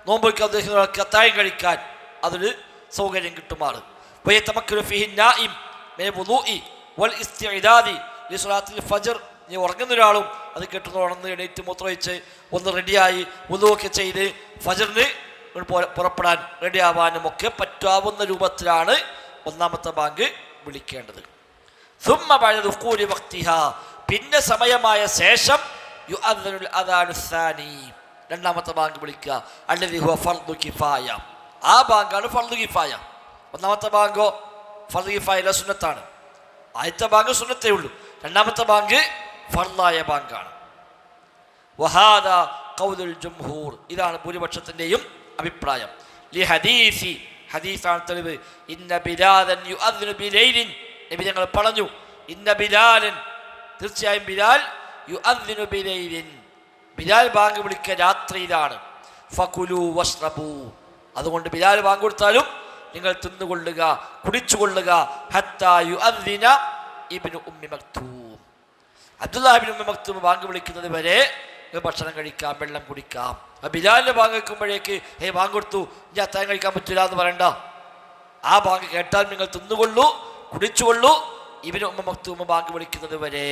നോമ്പ് വയ്ക്കാൻ ഉദ്ദേശിക്കുന്നവർക്ക് അത്താഴം കഴിക്കാൻ അതൊരു സൗകര്യം കിട്ടുമാറ്. നീ ഉറങ്ങുന്ന ഒരാളും അത് കേട്ടുന്ന ഉണർന്ന് എണീറ്റ് മൂത്രമൊഴിച്ച് ഒന്ന് റെഡിയായി വുളൂഅൊക്കെ ചെയ്ത് ഫജ്റിന് പുറപ്പെടാൻ റെഡിയാവാനും ഒക്കെ പറ്റാവുന്ന രൂപത്തിലാണ് ഒന്നാമത്തെ ബാങ്ക് വിളിക്കേണ്ടത്. സുമ്മ ബഅദ ദുഖൂലി വഖ്തിഹാ, പിന്നെ സമയമായ ശേഷം യുഅദ്ദനുൽ അദാനു സാനി, 2ാമത്തെ ബാങ്ക് വിളിക്കുക. അല്ലദി ഹുവ ഫർദു കിഫായ, ആ ബാങ്കാണ് ഫർദു കിഫായ. ഒന്നാമത്തെ ബാങ്കോ ഫർദു കിഫായ സുന്നത്താണ്. ആദ്യത്തെ ബാങ്ക് സുന്നത്തേ ഉള്ളൂ, 2ാമത്തെ ബാങ്ക് ഫർദായ ബാങ്കാണ്. വഹാദാ ഖൗലുൽ ജംഹൂർ, ഇതാണ് ഭൂരിപക്ഷത്തിൻ്റെയും അഭിപ്രായം. ലി ഹദീസി, ഹദീസാണ് തെളിവ്. ഇന്ന ബിലാലൻ യുഅദ്ദിനു ബിലൈലിൻ, നബി ഞങ്ങൾ പറഞ്ഞു, ഇന്ന ബിലാലൻ, തീർച്ചയായും ബിലാൽ, യുഅദ്ദിനു ബിലൈലിൻ, ബിലാൽ ബാങ്ക് വിളിക്കുക രാത്രിയിലാണ്. ഫകുലു വഷ്റബു, അതുകൊണ്ട് ബിലാൽ ബാങ്ക് കൊടുത്താലും നിങ്ങൾ തിന്നുകൊള്ളുക, കുടിച്ചുകൊള്ളുക. ഹത്താ യുഅദ്ദിന ഇബ്നു ഉമ്മി മക്തൂം, അബ്ദുല്ലാഹ് ഇബ്നു ഉമ്മി മക്തൂം ബാങ്ക് വിളിക്കുന്നത് വരെ ഭക്ഷണം കഴിക്കാം, വെള്ളം കുടിക്കാം. ബിലാലിന്റെ ബാങ്ക് വെക്കുമ്പോഴേക്ക് ബാങ്ക് കൊടുത്തു ഇനി അത്താഴം കഴിക്കാൻ പറ്റില്ല എന്ന് പറയണ്ട. ആ ബാങ്ക് കേട്ടാൽ നിങ്ങൾ തിന്നുകൊള്ളൂ, കുടിച്ചുകൊള്ളൂ, ഇബ്നു ഉമ്മി മക്തൂം ബാങ്ക് വിളിക്കുന്നത് വരെ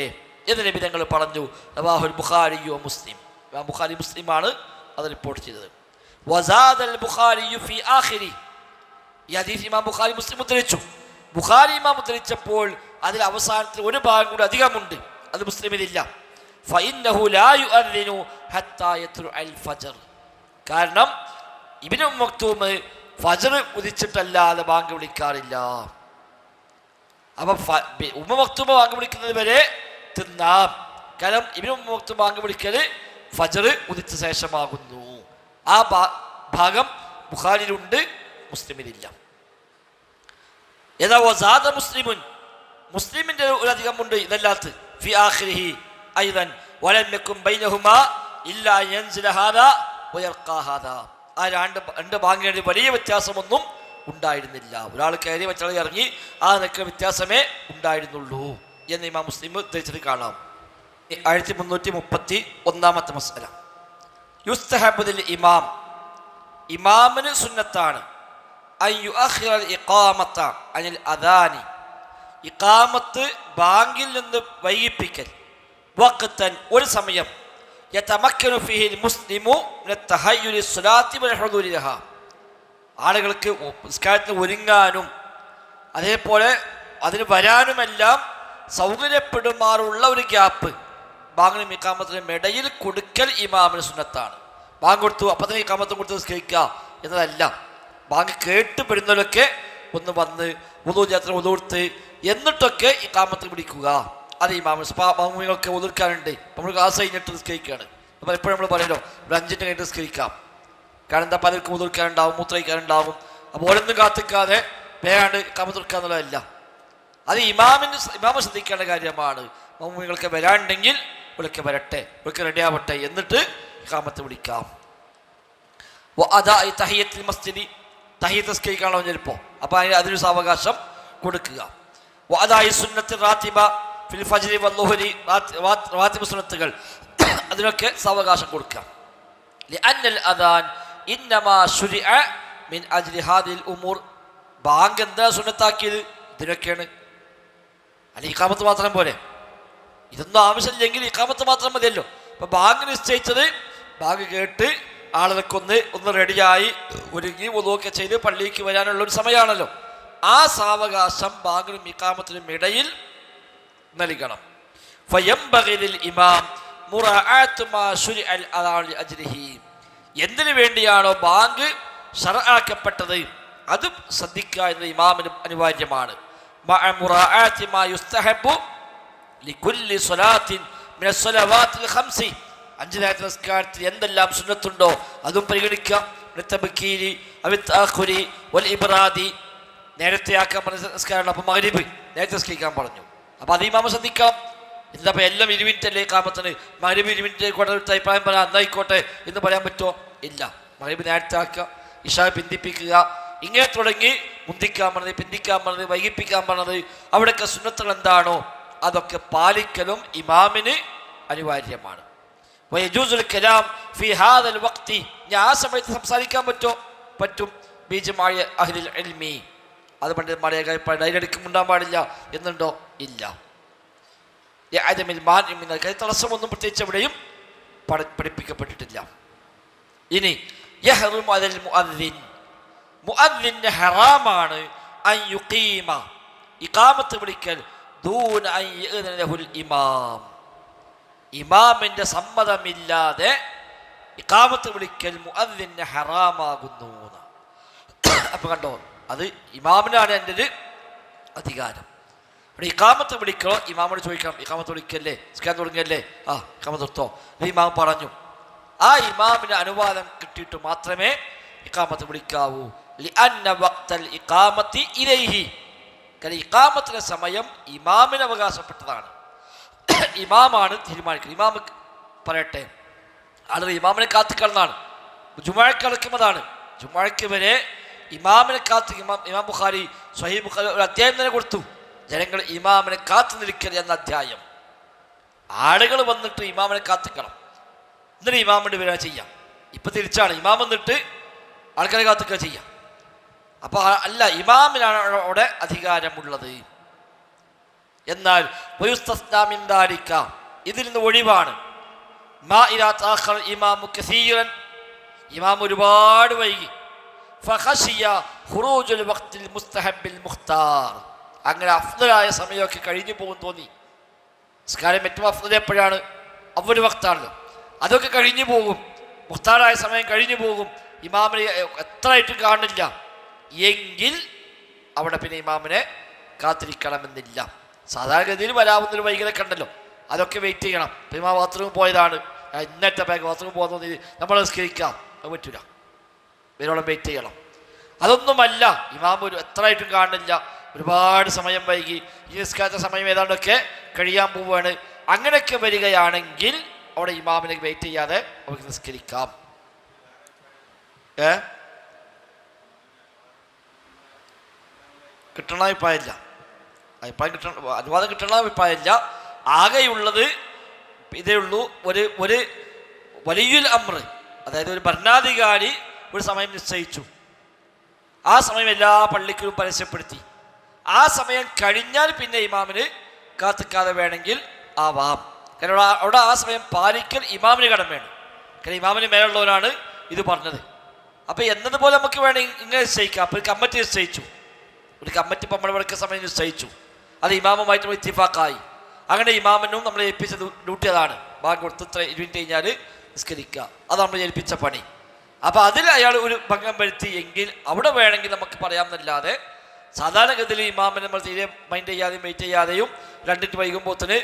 എന്ന് നബി തങ്ങൾ പറഞ്ഞു. റവാഹുൽ ബുഖാരിയു മുസ്ലിം, ബുഖാരി മുസ്ലിമാണ് അത് റിപ്പോർട്ട് ചെയ്തത്. വസാദൽ ബുഖാരിയു ഫി ആഖിരി, ഈ ഹദീസ് ഇമാം ബുഖാരി മുസ്ലിം ഉദ്ധരിച്ചു. ബുഖാരി ഇമാം ഉദ്ധരിച്ചപ്പോൾ അതിൽ അവസാനത്തിൽ ഒരു ഭാഗം കൂടി അധികമുണ്ട്, അത് മുസ്ലിമിലില്ല. ഫഇന്നഹു ലാ യുഅദ്ദിനു ഹത്താ യത്ലുഅൽ ഫജ്ർ, കാരണം ഇബ്നു മക്തൂം ഫജ്ർ ഉദിച്ചിട്ടല്ലാതെ ബാങ്ക് വിളിക്കാറില്ല. അപ്പം ഉമ്മ മക്തൂം ബാങ്ക് വിളിക്കുന്നത് വരെ തിന്നാം, കാരണം ഇബ്നു മക്തൂം ബാങ്ക് വിളിക്കൽ ഫജ്ർ ഉദിച്ച ശേഷമാകുന്നു. ആ ഭാഗം ബുഖാരിയിലുണ്ട്, മുസ്ലിമിലില്ല. എന്നാൽ വസാദ മുസ്ലിമുൻ, മുസ്ലിമിൻ്റെ ഒരു അധികമുണ്ട് ഇതല്ലാത്ത ഫി ആഖിരിഹി അയ്ദൻ വലം യകും ബൈനഹുമാ ഇല്ലാ യൻസില ഹാദാ വയർഖാ ഹാദാ, ആ രണ്ട് ബാങ്കിന് വലിയ വ്യത്യാസമൊന്നും ഉണ്ടായിരുന്നില്ല. ഒരാൾ കയറി മറ്റൊരാൾ ഇറങ്ങി, ആ നിൽക്കുന്ന വ്യത്യാസമേ ഉണ്ടായിരുന്നുള്ളൂ എന്ന് ഇമാം മുസ്ലിം ഉദ്ധരിച്ചത് കാണാം. 1331 മസ്അല, യുസ്തഹബ്ബു ലിൽ ഇമാം, ഇമാമിന് സുന്നത്താണ് അൻ യുഅഖിറൽ ഇഖാമത അനിൽ അദാനി, ഇഖാമത്ത് ബാങ്കിൽ നിന്ന് വൈകിപ്പിക്കൽ, വഖ്തൻ ഒരു സമയം, യതമക്കനു ഫീഹിൽ മുസ്ലിമു മിന തഹയ്യുലി സ്വലാത്തി വൽ ഹുദൂരി ലഹാ, ആളുകൾക്ക് നിസ്കാരത്തിന് ഒരുങ്ങാനും അതേപോലെ അതിന് വരാനുമെല്ലാം സൗകര്യപ്പെടുമാറുള്ള ഒരു ഗ്യാപ്പ് ബാങ്കിനും ഇഖാമത്തിനും ഇടയിൽ കൊടുക്കൽ ഇമാമിന് സുന്നത്താണ്. ബാങ്ക് കൊടുത്തു അപ്പം തന്നെ ഇഖാമത്തും കൊടുത്ത് നിസ്കരിക്കുക എന്നതല്ല. ബാങ്ക് കേട്ട് പെടുന്നവരൊക്കെ ഒന്ന് വന്ന് വുളൂ ചെയ്യാത്ത വുളൂ കൊടുത്ത് എന്നിട്ടൊക്കെ ഇഖാമത്ത് പിടിക്കുക. അത് ഇമാമിനൊക്കെ ഒതുക്കാനുണ്ട്. നമ്മൾ ക്ലാസ് കഴിഞ്ഞിട്ട് നിസ്കരിക്കുകയാണ്, അപ്പോൾ എപ്പോഴും നമ്മൾ പറയല്ലോ ഒരു 5 മിനിറ്റ് കഴിഞ്ഞിട്ട് നിസ്കരിക്കാം. കാരണം എന്താ, പലർക്കും ഒതുക്കാനുണ്ടാവും, മൂത്രയിക്കാനുണ്ടാവും. അപ്പോൾ ഓരോന്നും കാത്തിക്കാതെ വേഗാണ്ട് ഇഖാമത്ത് കൊടുക്കുക എന്നുള്ളതല്ല. അത് ഇമാമ് ശ്രദ്ധിക്കേണ്ട കാര്യമാണ്. മൗമിങ്ങൾക്ക് വരാനുണ്ടെങ്കിൽ ഇവിടേക്ക് വരട്ടെ, ഇവിടേക്ക് റെഡിയാവട്ടെ, എന്നിട്ട് ഇഖാമത്ത് വിളിക്കാം. തഹിയ്യത്തുൽ മസ്ജിദി, തഹിയ്യത്ത് നിസ്കരിക്കാണോ ചിലപ്പോൾ, അപ്പോൾ അതിനൊരു സാവകാശം കൊടുക്കുക. സുന്നത്ത് റാത്തിബ ഫിൽ ഫജ്രി വദ്ദുഹരി, റാത്തിബ് സുന്നത്തുകൾ അതിനൊക്കെ സാവകാശം കൊടുക്കുക. ലിഅന്നൽ അദാൻ ഇന്നമാ ശുരിഅ മിൻ അജ്ലി ഹാദിൽ ഉമൂർ, ബാങ്ക് എന്താ സുന്നത്താക്കിയത്? ഇതിനൊക്കെയാണ്. അല്ലെങ്കിൽ ഇഖാമത്ത് മാത്രം പോരെ? ഇതൊന്നും ആവശ്യമില്ലെങ്കിൽ ഇഖാമത്ത് മാത്രം മതിയല്ലോ. അപ്പൊ ബാങ്ക് നിശ്ചയിച്ചത് ബാങ്ക് കേട്ട് ആളുകൾക്ക് ഒന്ന് റെഡിയായി ഒരുങ്ങി വുളൂഅൊക്കെ ചെയ്ത് പള്ളിക്ക് വരാനുള്ള ഒരു സമയമാണല്ലോ. ആ സാവകാശം ബാങ്കിനും ഇഖാമത്തിനും ഇടയിൽ നൽകണം. ഫയംബഗി ലിൽ ഇമാം മുറാഅത്ത് മാ ശുരിഅ അൽ അജ്രിഹി, എന്തിനു വേണ്ടിയാണോ ബാങ്ക് ശർആക്കപ്പെട്ടത് അത് ശ്രദ്ധിക്കുക എന്നത് ഇമാമിന് അനിവാര്യമാണ്. മഅ മുറാഅത്തി മാ യുസ്തഹബു ലികുല്ലി സ്വലാത്തിൻ മിന സ്വലവാത്തിൽ ഖംസി, 5 നേരത്തെ നിസ്കാരത്തിൽ എന്തെല്ലാം സുന്നത്തുണ്ടോ അതും പരിഗണിക്കുക. തബ്കീരി അവി വൽ ഇബ്റാദി, നേരത്തെ ആക്കാൻ പറഞ്ഞ നിസ്കാരമാണ്. അപ്പോൾ മഗ്രിബ് നേരത്തെ നിസ്കരിക്കാൻ പറഞ്ഞു, അപ്പോൾ അത് ഇമാമ ശ്രദ്ധിക്കാം. എന്താ എല്ലാം 20 മിനിറ്റ് അല്ലേ ഇഖാമത്തിന്? മഗ്രിബ് 20 മിനിറ്റ് ആയിക്കോട്ടെ, അഭിപ്രായം പറയാം, എന്നായിക്കോട്ടെ എന്ന് പറയാൻ പറ്റുമോ? ഇല്ല. മഗ്രിബ് നേരത്തെ ആക്കുക, ഇശാ പിന്തിപ്പിക്കുക, ഇങ്ങനെ തുടങ്ങി മുന്തിക്കാൻ പറഞ്ഞത്, പിന്തിക്കാൻ പറഞ്ഞത്, വൈകിപ്പിക്കാൻ പറഞ്ഞത്, അവിടെയൊക്കെ സുന്നത്തുകൾ എന്താണോ അതൊക്കെ പാലിക്കലും ഇമാമിന് അനിവാര്യമാണ്. വയജൂസുൽ കലാം ഫി ഹാദൽ വഖ്തി, ആ സമയത്ത് സംസാരിക്കാൻ പറ്റും. ബിജമാഅ അഹ്ലിൽ ഇൽമി, അത് പണ്ഡിതന്മാരെ ഡൈലടിക്കുണ്ടാൻ പാടില്ല എന്നുണ്ടോ? ഇല്ല. തടസ്സമൊന്നും പ്രത്യേകിച്ച് എവിടെയും പഠിപ്പിക്കപ്പെട്ടിട്ടില്ല. ഇനി യഹ്റുമു അലൽ മുഅദ്ദിൻ, മുഅദ്ദിന് ഹറാമാണ് അൻ യുഖീമ, ഇഖാമത്ത് വിളിക്കൽ ദൂന അൻ യഅ്ദന ലഹുൽ ഇമാം, ഇമാമിന്റെ സമ്മതമില്ലാതെ ഇഖാമത്ത് വിളിക്കൽ മുഅദ്ദിന് ഹറാമാകുന്നു. അപ്പൊ കണ്ടോ, അത് ഇമാമിനാണ് എൻ്റെ ഒരു അധികാരം. ഇവിടെ ഇഖാമത്ത് വിളിക്കണോ ഇമാമോട് ചോദിക്കണം, ഇഖാമത്ത് വിളിക്കല്ലേ, നിസ്കാരം തുടങ്ങിയല്ലേ, ഇഖാമത്ത് നിർത്തോ? ഇമാം പറഞ്ഞു. ആ ഇമാമിന് അനുവാദം കിട്ടിയിട്ട് മാത്രമേ ഇഖാമത്ത് വിളിക്കാവൂ. ലിഅന്ന വഖ്തൽ ഇഖാമത്തി ഇലൈഹി, കാരണം ഇഖാമത്തിന്റെ സമയം ഇമാമിന് അവകാശപ്പെട്ടതാണ്. ഇമാമാണ് തീരുമാനിക്കുന്നത്. ഇമാം പറയട്ടെ, ആളുകൾ ഇമാമിനെ കാത്തിക്കണമെന്നാണ്. ജുമുഅക്ക് അടക്കുന്നതാണ്. ജുമുഅക്ക് വരെ ഇമാമിനെ കാത്ത് ഇമാം ബുഖാരി സ്വഹീഹ് ബുഖാരി ഒരു അധ്യായം തന്നെ കൊടുത്തു, ജനങ്ങൾ ഇമാമിനെ കാത്തു നിൽക്കൽ എന്ന അധ്യായം. ആളുകൾ വന്നിട്ട് ഇമാമിനെ കാത്തിക്കണം, എന്നിട്ട് ഇമാമിൻ്റെ വില ചെയ്യാം. ഇപ്പൊ തിരിച്ചാണ്, ഇമാം വന്നിട്ട് ആൾക്കാരെ കാത്തുക്കുക ചെയ്യാം. അപ്പൊ അല്ല, ഇമാമിനാണ് അവിടെ അധികാരമുള്ളത്. എന്നാൽ ഇതിൽ നിന്ന് ഒഴിവാണ് ഇമാം ഒരുപാട് വൈകി, അങ്ങനെ അഫ്ദലായ സമയമൊക്കെ കഴിഞ്ഞു പോകും തോന്നി. നിസ്കാരം ഏറ്റവും അഫ്ദൽ എപ്പോഴാണ്? അവര് വക്താണല്ലോ, അതൊക്കെ കഴിഞ്ഞു പോകും. മുഖ്താറായ സമയം കഴിഞ്ഞു പോകും, ഇമാമിനെ എത്രയായിട്ടും കാണില്ല എങ്കിൽ അവിടെ പിന്നെ ഇമാമിനെ കാത്തിരിക്കണമെന്നില്ല. സാധാരണഗതിയിൽ വരാവുന്നൊരു വൈകലൊക്കെ ഉണ്ടല്ലോ, അതൊക്കെ വെയിറ്റ് ചെയ്യണം. ഇമാം ബാത്റൂമിൽ പോയതാണ്, ഇന്നത്തെ ബാഗ് ബാത്റൂമിൽ പോകുന്ന നമ്മൾ നിസ്കരിക്കാം, അത് പറ്റൂല, ഇവരോളം വെയിറ്റ് ചെയ്യണം. അതൊന്നുമല്ല, ഇമാം ഒരു എത്രയായിട്ടും കാണില്ല, ഒരുപാട് സമയം വൈകി, ഈ നിസ്കാരത്തെ സമയം ഏതാണ്ടൊക്കെ കഴിയാൻ പോവുകയാണ്. അങ്ങനെയൊക്കെ വരികയാണെങ്കിൽ അവിടെ ഇമാമിനെ വെയിറ്റ് ചെയ്യാതെ അവർക്ക് നിസ്കരിക്കാം. കിട്ടണ അഭിപ്രായമില്ല, അനുവാദം കിട്ടണ അഭിപ്രായമില്ല. ആകെയുള്ളത് ഇതേ ഉള്ളൂ, ഒരു വലിയുൽ അംർ, അതായത് ഒരു ഭരണാധികാരി ഒരു സമയം നിശ്ചയിച്ചു, ആ സമയം എല്ലാ പള്ളിക്കും പരസ്യപ്പെടുത്തി. ആ സമയം കഴിഞ്ഞാൽ പിന്നെ ഇമാമിന് കാത്തിക്കാതെ വേണമെങ്കിൽ ആവാം. കാരണം അവിടെ ആ സമയം പാലിക്കൽ ഇമാമിന് കടമയാണ്. കാരണം ഇമാമിന് മേലുള്ളവരാണ് ഇത് പറഞ്ഞത്. അപ്പം എന്നതുപോലെ നമുക്ക് വേണമെങ്കിൽ ഇങ്ങനെ നിശ്ചയിക്കാം. അപ്പോൾ ഒരു കമ്മിറ്റി നിശ്ചയിച്ചു, ഒരു കമ്മിറ്റി ഇപ്പം നമ്മൾ വിളിക്കുന്ന സമയം നിശ്ചയിച്ചു, അത് ഇമാമുമായിട്ട് നമ്മൾ ഇത്തിഫാക്കായി. അങ്ങനെ ഇമാമിനും നമ്മൾ ഏൽപ്പിച്ച ഡ്യൂട്ടി അതാണ്, ബാങ്ക് കൊടുത്ത് 20 മിനിറ്റ് കഴിഞ്ഞാൽ നിസ്കരിക്കുക, അത് നമ്മൾ ഏൽപ്പിച്ച പണി. അപ്പം അതിൽ അയാൾ ഒരു ഭംഗം വരുത്തി എങ്കിൽ അവിടെ വേണമെങ്കിൽ നമുക്ക് പറയാമെന്നല്ലാതെ സാധാരണഗതിയിൽ ഇമാമിനെ നമ്മൾ തീരെ മൈൻഡ് ചെയ്യാതെയും വെയിറ്റ് ചെയ്യാതെയും 2 മിനിറ്റ് വൈകുമ്പോഴത്തിന്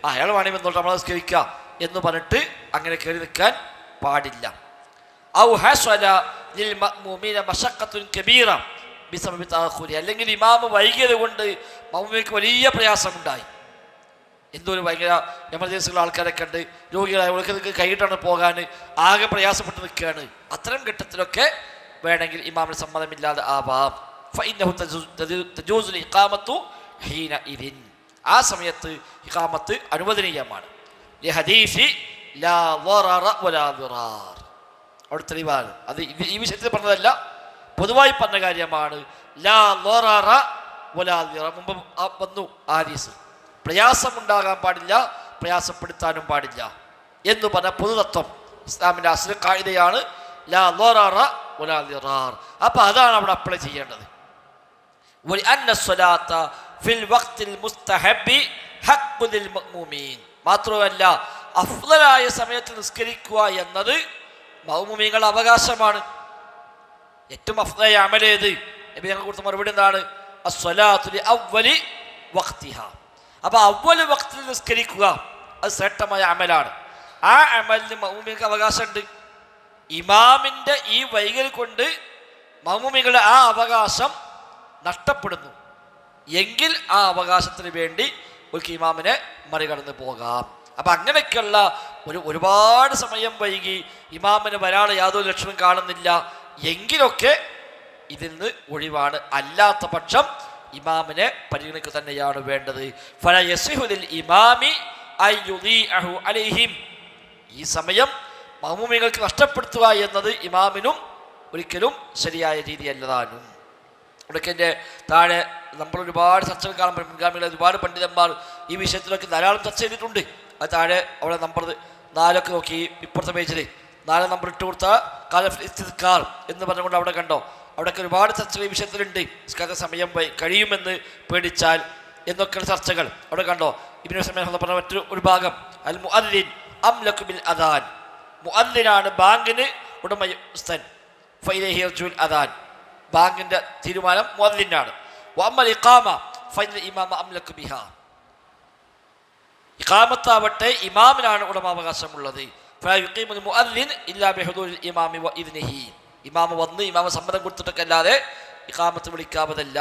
അയാൾ വേണമെങ്കിൽ വന്നോട്ട് നമ്മൾ നിസ്കരിക്കുക എന്ന് പറഞ്ഞിട്ട് അങ്ങനെ കയറി നിൽക്കാൻ പാടില്ല. അല്ലെങ്കിൽ ഇമാമ് വൈകിയത് കൊണ്ട് മഅ്മൂമിക്ക് വലിയ പ്രയാസമുണ്ടായി, എന്തൊരു ഭയങ്കര എമർജൻസിയുള്ള ആൾക്കാരൊക്കെ ഉണ്ട്, രോഗികളെ കൈയിട്ടാണ് പോകാൻ ആകെ പ്രയാസപ്പെട്ട് നിൽക്കുകയാണ്. അത്തരം ഘട്ടത്തിലൊക്കെ വേണമെങ്കിൽ ഇമാമിന് സമ്മതമില്ലാതെ ആവാം. ആ സമയത്ത് ഇഖാമത്ത് അനുവദനീയമാണ്. അവിടെ തെളിവാണ്. അത് ഈ വിഷയത്തിൽ പറഞ്ഞതല്ല, പൊതുവായി പറഞ്ഞ കാര്യമാണ്. മുമ്പ് വന്നു ആദീസ്, പ്രയാസമുണ്ടാകാൻ പാടില്ല, പ്രയാസപ്പെടുത്താനും പാടില്ല എന്ന് പറഞ്ഞ പൊതുതത്വം ഇസ്ലാമിൻ്റെ അസ്ല ഖാഇദയാണ്. ലാ ളററ വലാ ദിറാർ. അപ്പോൾ അതാണ് അവിടെ അപ്ലൈ ചെയ്യേണ്ടത്. മാത്രമല്ല അഫ്ളലായ സമയത്ത് നിസ്കരിക്കുക എന്നത് മഅ്മൂമീങ്ങളുടെ അവകാശമാണ്. ഏറ്റവും അഫ്ളലായ അമൽ ഏത്? നബി ഞങ്ങൾക്ക് കൊടുത്ത മറുപടി എന്താണ്? അസ്സലാത്തു ലിഅവ്വലി വഖ്തിഹാ. അപ്പോൾ അവ്വൽ വഖ്തിൽ നിസ്കരിക്കുക അത് ശ്രേഷ്ഠമായ അമലാണ്. ആ അമലിന് മഅ്മൂമികൾക്ക് അവകാശമുണ്ട്. ഇമാമിൻ്റെ ഈ വൈകൽ കൊണ്ട് മഅ്മൂമികളുടെ ആ അവകാശം നഷ്ടപ്പെടുന്നു എങ്കിൽ ആ അവകാശത്തിന് വേണ്ടി ഒരു ഇമാമിനെ മറികടന്ന് പോകാം. അപ്പം അങ്ങനെയൊക്കെയുള്ള ഒരുപാട് സമയം വൈകി ഇമാമിന് വരാനുള്ള യാതൊരു ലക്ഷണം കാണുന്നില്ല എങ്കിലൊക്കെ ഇതിൽ നിന്ന് ഒഴിവാണ്. അല്ലാത്ത പക്ഷം ഇമാമിനെ പരിഗണിക്കുക തന്നെയാണ് വേണ്ടത്. ഈ സമയം മഅ്മൂമികൾക്ക് നഷ്ടപ്പെടുത്തുക എന്നത് ഇമാമിനും ഒരിക്കലും ശരിയായ രീതിയല്ലതാനും. ഇവിടേക്കെൻ്റെ താഴെ നമ്മൾ ഒരുപാട് ചർച്ചകൾ കാണുമ്പോൾ മുൻഗാമികളെ ഒരുപാട് പണ്ഡിതന്മാർ ഈ വിഷയത്തിലൊക്കെ ധാരാളം ചർച്ച ചെയ്തിട്ടുണ്ട്. അത് താഴെ അവിടെ നമ്പർ 4 നോക്കി ഇപ്പുറത്തെ പേജിൽ 4 നമ്പർ ഇട്ട് കൊടുത്ത ഖാലഫുൽ ഇസ്തിദ്കാർ എന്ന് പറഞ്ഞുകൊണ്ട് അവിടെ കണ്ടോ, അവിടെയൊക്കെ ഒരുപാട് ചർച്ചകൾ ഈ വിഷയത്തിലുണ്ട്. നിസ്കാര സമയം കഴിയുമെന്ന് പേടിച്ചാൽ എന്നൊക്കെയുള്ള ചർച്ചകൾ അവിടെ കണ്ടോ. ഇബ്നു സമീഅ പറഞ്ഞ മറ്റൊരു ഭാഗം അൽ മുഅദ്ദിൻ അംലകു ബിൽ അദാൻ. മുഅദ്ദിനാണ് ബാങ്കിന് ഉടമസ്ഥൻ. ഫഇലൈഹി യർജുൽ അദാൻ, ബാങ്കിൻ്റെ തീരുമാനം മുഅദ്ദിനാണ്. വഅമ്മൽ ഇഖാമ ഫഇന്നൽ ഇമാമ അംലകു ബിഹാ. ഇഖാമത്താവട്ടെ ഇമാമിനാണ് ഉടമാവകാശമുള്ളത്. ഫലാ യുഖീമുൽ മുഅദ്ദിൻ ഇല്ലാ ബിഹുദൂരിൽ ഇമാമി വഇദ്നിഹി. ഇമാമ വന്ന് ഇമാമ സമ്മതം കൊടുത്തിട്ടൊക്കെ അല്ലാതെ ഇഖാമത്ത് വിളിക്കാവതല്ല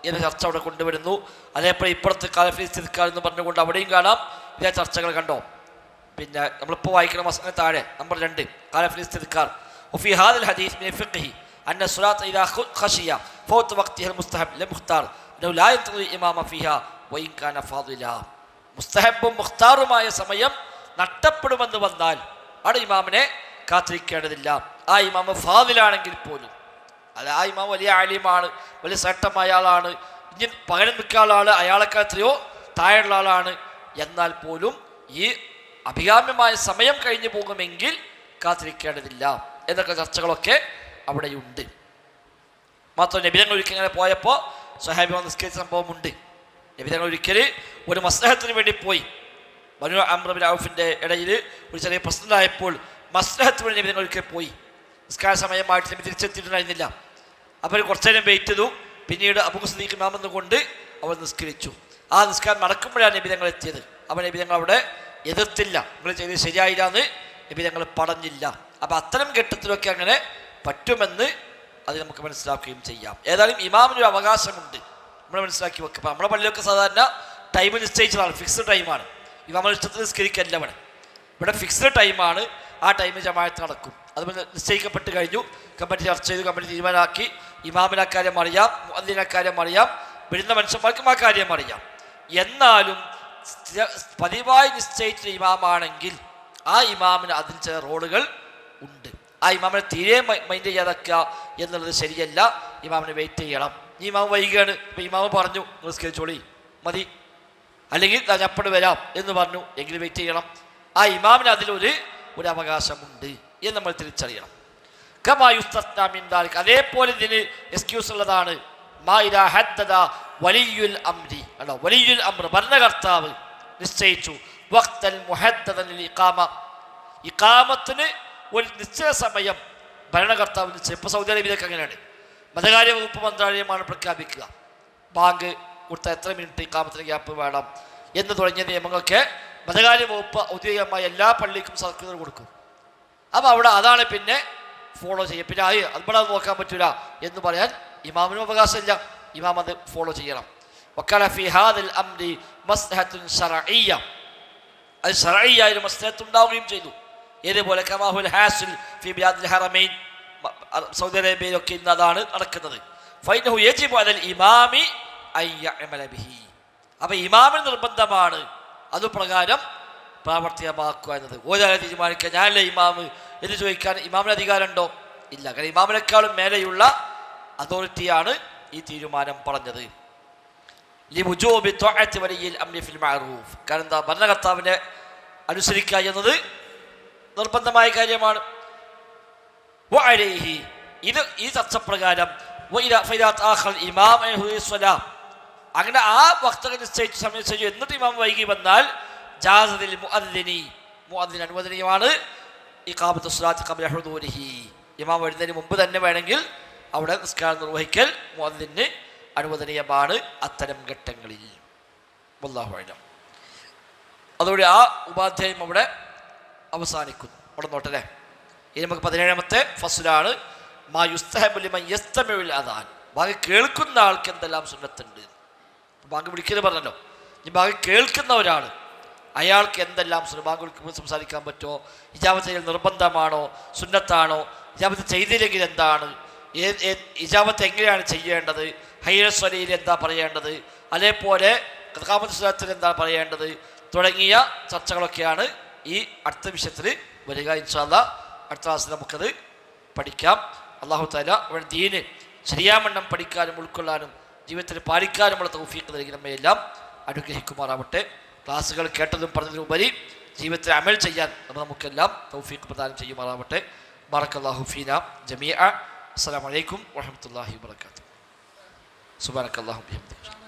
എന്ന ചർച്ച അവിടെ കൊണ്ടുവരുന്നു. അതേപോലെ ഇപ്പുറത്ത് ഖാലഫുൽ ഇസ്തിദ്കാർ എന്ന് പറഞ്ഞുകൊണ്ട് അവിടെയും കാണാം ഇതേ ചർച്ചകൾ കണ്ടോ. പിന്നെ നമ്മളിപ്പോൾ വായിക്കുന്ന മസ്അല താഴെ നമ്പർ 2 ഖാലഫുൽ ഇസ്തിദ്കാർ. വഫി ഹാദൽ ഹദീസ് മിൻ ഫിഖ്ഹി അന്ന സ്വലാത്ത ഇദാ ഖശിയ ഫൗത്ത് വഖ്തിഹ മുസ്തഹബ് ലമുഖ്താർ ലൗ ലാ യൻതദി ഇമാമ ഫിഹാ വഇൻ കാന ഫാദില. മുസ്തഹബും മുഖ്താറുമായ സമയം നഷ്ടപ്പെടുമെന്ന് വന്നാൽ അവിടെ ഇമാമിനെ കാത്തിരിക്കേണ്ടതില്ല. ആ ഇമാമ് ഫാദിലാണെങ്കിൽ പോലും, അത് ആ ഇമാം വലിയ ആലിമാണ്, വലിയ ശ്രേഷ്ഠമായ ആളാണ്, ഇനി പകരം നിൽക്കുന്ന ആൾ അയാളെക്കാൾ എത്രയോ താഴെയുള്ള ആളാണ്, എന്നാൽ പോലും ഈ അഭികാമ്യമായ സമയം കഴിഞ്ഞു പോകുമെങ്കിൽ കാത്തിരിക്കേണ്ടതില്ല എന്നൊക്കെ ചർച്ചകളൊക്കെ അവിടെയുണ്ട്. മാത്രം നബിതങ്ങൾ ഒരിക്കൽ ഇങ്ങനെ പോയപ്പോൾ സ്വഹാബി നിസ്കരിച്ച സംഭവമുണ്ട്. നബിതങ്ങൾ ഒരിക്കൽ ഒരു മസ്ലഹത്തിന് വേണ്ടി പോയി. ബനു അംർ ബിൻ ഔഫിൻ്റെ ഇടയിൽ ഒരു ചെറിയ പ്രശ്നമായപ്പോൾ മസ്ലഹത്തിന് വേണ്ടി നബിതങ്ങൾ ഒരിക്കൽ പോയി. നിസ്കാര സമയമായിട്ട് നബി തിരിച്ചെത്തിയിട്ടുണ്ടായിരുന്നില്ല. അപ്പോൾ കുറച്ചു നേരം വെയിറ്റ് ചെയ്തു. പിന്നീട് അബൂ സിദ്ദീഖ് ഇമാമെന്ന് കൊണ്ട് അവർ നിസ്കരിച്ചു. ആ നിസ്കാരം നടക്കുമ്പോഴാണ് നബി തങ്ങൾ എത്തിയത്. അപ്പോൾ നബി തങ്ങൾ അവിടെ എതിർത്തില്ല, നിങ്ങൾ ചെയ്ത് ശരിയായില്ല എന്ന് നബി തങ്ങൾ പറഞ്ഞില്ല. അപ്പോൾ അത്തരം ഘട്ടത്തിലൊക്കെ അങ്ങനെ പറ്റുമെന്ന് അത് നമുക്ക് മനസ്സിലാക്കുകയും ചെയ്യാം. ഏതായാലും ഇമാമിനൊരു അവകാശമുണ്ട്, നമ്മൾ മനസ്സിലാക്കി വെക്കുക. അപ്പോൾ നമ്മുടെ പള്ളിയൊക്കെ സാധാരണ ടൈം നിശ്ചയിച്ചതാണ്, ഫിക്സ്ഡ് ടൈമാണ്. ഇമാമിൻ്റെ ഇഷ്ടത്തിന് നിസ്കരിക്കല്ല ഇവിടെ ഫിക്സ്ഡ് ടൈമാണ്. ആ ടൈമിൽ ജമാഅത്ത് നടക്കും. അതുപോലെ നിശ്ചയിക്കപ്പെട്ട് കഴിഞ്ഞു, കമ്മിറ്റി ചർച്ച ചെയ്തു, കമ്മിറ്റി തീരുമാനമാക്കി. ഇമാമിന് അക്കാര്യം അറിയാം, മുഅദ്ദിന് അക്കാര്യം അറിയാം, വരുന്ന മനുഷ്യന്മാർക്കും ആ കാര്യം അറിയാം. എന്നാലും പതിവായി നിശ്ചയിച്ച ഇമാമാണെങ്കിൽ ആ ഇമാമിന് അതിൽ ചില റോളുകൾ ഉണ്ട്. ആ ഇമാമിനെ തീരെ മൈൻഡ് ചെയ്യാതെക്കുക എന്നുള്ളത് ശരിയല്ല. ഇമാമിനെ വെയിറ്റ് ചെയ്യണം. ഈ ഇമാം വൈകുകയാണ്, ഇപ്പോൾ ഇമാമ് പറഞ്ഞു നിസ്കരിച്ചോളി മതി, അല്ലെങ്കിൽ ഞപ്പട് വരാം എന്ന് പറഞ്ഞു, എങ്കിലും വെയിറ്റ് ചെയ്യണം. ആ ഇമാമിന് അതിലൊരു അവകാശമുണ്ട് എന്ന് നമ്മൾ തിരിച്ചറിയണം. അതേപോലെ ഇതിന് എക്സ്ക്യൂസ് ഉള്ളതാണ്. വലിയുൽ അംരി, വലിയുൽ അംർ ഭരണകർത്താവ് നിശ്ചയിച്ചു ഇഖാമത്തിന് ഒരു നിശ്ചയ സമയം ഭരണകർത്താവ് നിശ്ചയം. ഇപ്പോൾ സൗദി അറേബ്യയിലൊക്കെ അങ്ങനെയാണ്. മതകാര്യ വകുപ്പ് മന്ത്രാലയമാണ് പ്രഖ്യാപിക്കുക ബാങ്ക് കൊടുത്ത എത്ര മിനിറ്റ് ഇഖാമത്തിന് ഗ്യാപ്പ് വേണം എന്ന് തുടങ്ങിയ നിയമങ്ങളൊക്കെ മതകാര്യ വകുപ്പ് ഔദ്യോഗികമായി എല്ലാ പള്ളിക്കും സർക്കുലർ കൊടുക്കും. അപ്പോൾ അവിടെ അതാണ് പിന്നെ ഫോളോ ചെയ്യുക. പിന്നെ അതിവിടെ അത് നോക്കാൻ പറ്റില്ല എന്ന് പറയാൻ ഇമാമിനും അവകാശമില്ല. ഇമാം അത് ഫോളോ ചെയ്യണം. വക്കല ഫി ഹാദിൽ അംരി മസ്ലഹത്തുൻ ശർഇയ്യ, അത് ശർഇയ്യായ ഒരു മസ്ലഹത്ത് ഉണ്ടാവുകയും ചെയ്തു. ഏതുപോലെ കമാഹുൽ ഹാസിൽ ഫി ബിലാദിൽ ഹറമൈൻ, സൗദി അറേബ്യയിലൊക്കെ ഇന്ന് അതാണ് നടക്കുന്നത്. ഫൈനഹു യജിബു അലൽ ഇമാമി അൻ യഅമല ബിഹി, അപ്പോൾ ഇമാമിന് നിർബന്ധമാണ് അതുപ്രകാരം പ്രാവർത്തികമാക്കുക എന്നത്. ഓരോരാളെ തീരുമാനിക്കുക ഞാനല്ലേ ഇമാമ് എന്ന് ചോദിക്കാൻ ഇമാമിന് അധികാരമുണ്ടോ? ഇല്ല. കാരണം ഇമാമിനേക്കാളും മേലെയുള്ള അതോറിറ്റിയാണ് ഈ തീരുമാനം പറഞ്ഞത്. ലിവുജൂബി ത്വഅത്തി വലിയിൽ അംരി ഫിൽ മഅറൂഫ്, കാരണം എന്താ, ഭരണകർത്താവിനെ അനുസരിക്കുക എന്നത് നിർബന്ധമായ കാര്യമാണ്. വഅലൈഹി, ഇത് ഈ ചർച്ചപ്രകാരം ഇമാം അങ്ങനെ ആ വക്തകൾ നിശ്ചയിച്ച സമയം ചെയ്യും. എന്നിട്ട് ഇമാം വൈകി വന്നാൽ ജാസദിൽ മുഅദ്ദിനി, മുഅദ്ദിന് അനുവദനീയമാണ്. ഇഖാമത്തു സ്വലാത്തി ഖബ്ല ഹുദൂരിഹി, ഇമാം വരുന്നതിന് മുമ്പ് തന്നെ വേണമെങ്കിൽ അവിടെ നിസ്കാരം നിർവഹിക്കൽ മുഅദ്ദിന് അനുവദനീയമാണ് അത്തരം ഘട്ടങ്ങളിൽ. വല്ലാഹു അഅലം. അതോടെ ആ ഉപാധ്യായം അവിടെ അവസാനിക്കുന്നു. അവിടെ നോട്ടല്ലേ. ഇനി നമുക്ക് 17ാമത്തെ ഫസ്ലാണ് മാ യുസ്തഹബു ലിമൻ യസ്തമിഉൽ അദാൻ, ബാക്കി കേൾക്കുന്ന ആൾക്ക് എന്തെല്ലാം സുന്നത്തുണ്ട്. ബാങ്ക് വിളിക്കല് പറഞ്ഞല്ലോ, ഈ ബാങ്ക് കേൾക്കുന്ന ഒരാൾ അയാൾക്ക് എന്തെല്ലാം ബാങ്ക് വിളിക്കുമ്പോൾ സംസാരിക്കാൻ പറ്റുമോ, ഇജാബത്ത് ചെയ്യൽ നിർബന്ധമാണോ സുന്നത്താണോ, ഇജാബത്ത് ചെയ്തില്ലെങ്കിൽ എന്താണ്, ഇജാബത്ത് എങ്ങനെയാണ് ചെയ്യേണ്ടത്, ഹയ്യൽ സ്വലയിൽ എന്താ പറയേണ്ടത്, അതേപോലെ ഖിയാമത്ത് സ്വലാത്തിൽ എന്താ പറയേണ്ടത് തുടങ്ങിയ ചർച്ചകളൊക്കെയാണ് ഈ അടുത്ത വിഷയത്തിൽ വരിക. ഇൻഷാ അല്ലാഹ് അടുത്ത ക്ലാസ്സിൽ നമുക്കത് പഠിക്കാം. അല്ലാഹു തആല അവരുടെ ദീന് ശരിയാവണ്ണം പഠിക്കാനും ഉൾക്കൊള്ളാനും ജീവിതത്തിൽ പാലിക്കാനുമുള്ള തൗഫീഖ് നൽകി നമ്മയെല്ലാം അനുഗ്രഹിക്കുമാറാവട്ടെ. ക്ലാസ്സുകൾ കേട്ടതും പറഞ്ഞതിനുപരി ജീവിതത്തിൽ അമൽ ചെയ്യാൻ നമുക്കെല്ലാം തൗഫീഖ് പ്രദാനം ചെയ്യുമാറാവട്ടെ. ബറക്കല്ലാഹു ഫീന ജമീഅ. അസ്സലാമു അലൈക്കും വറഹ്മത്തുള്ളാഹി വബറകാതുഹു. സുബ്ഹാനക്കല്ലാഹു വബിഹംദിക.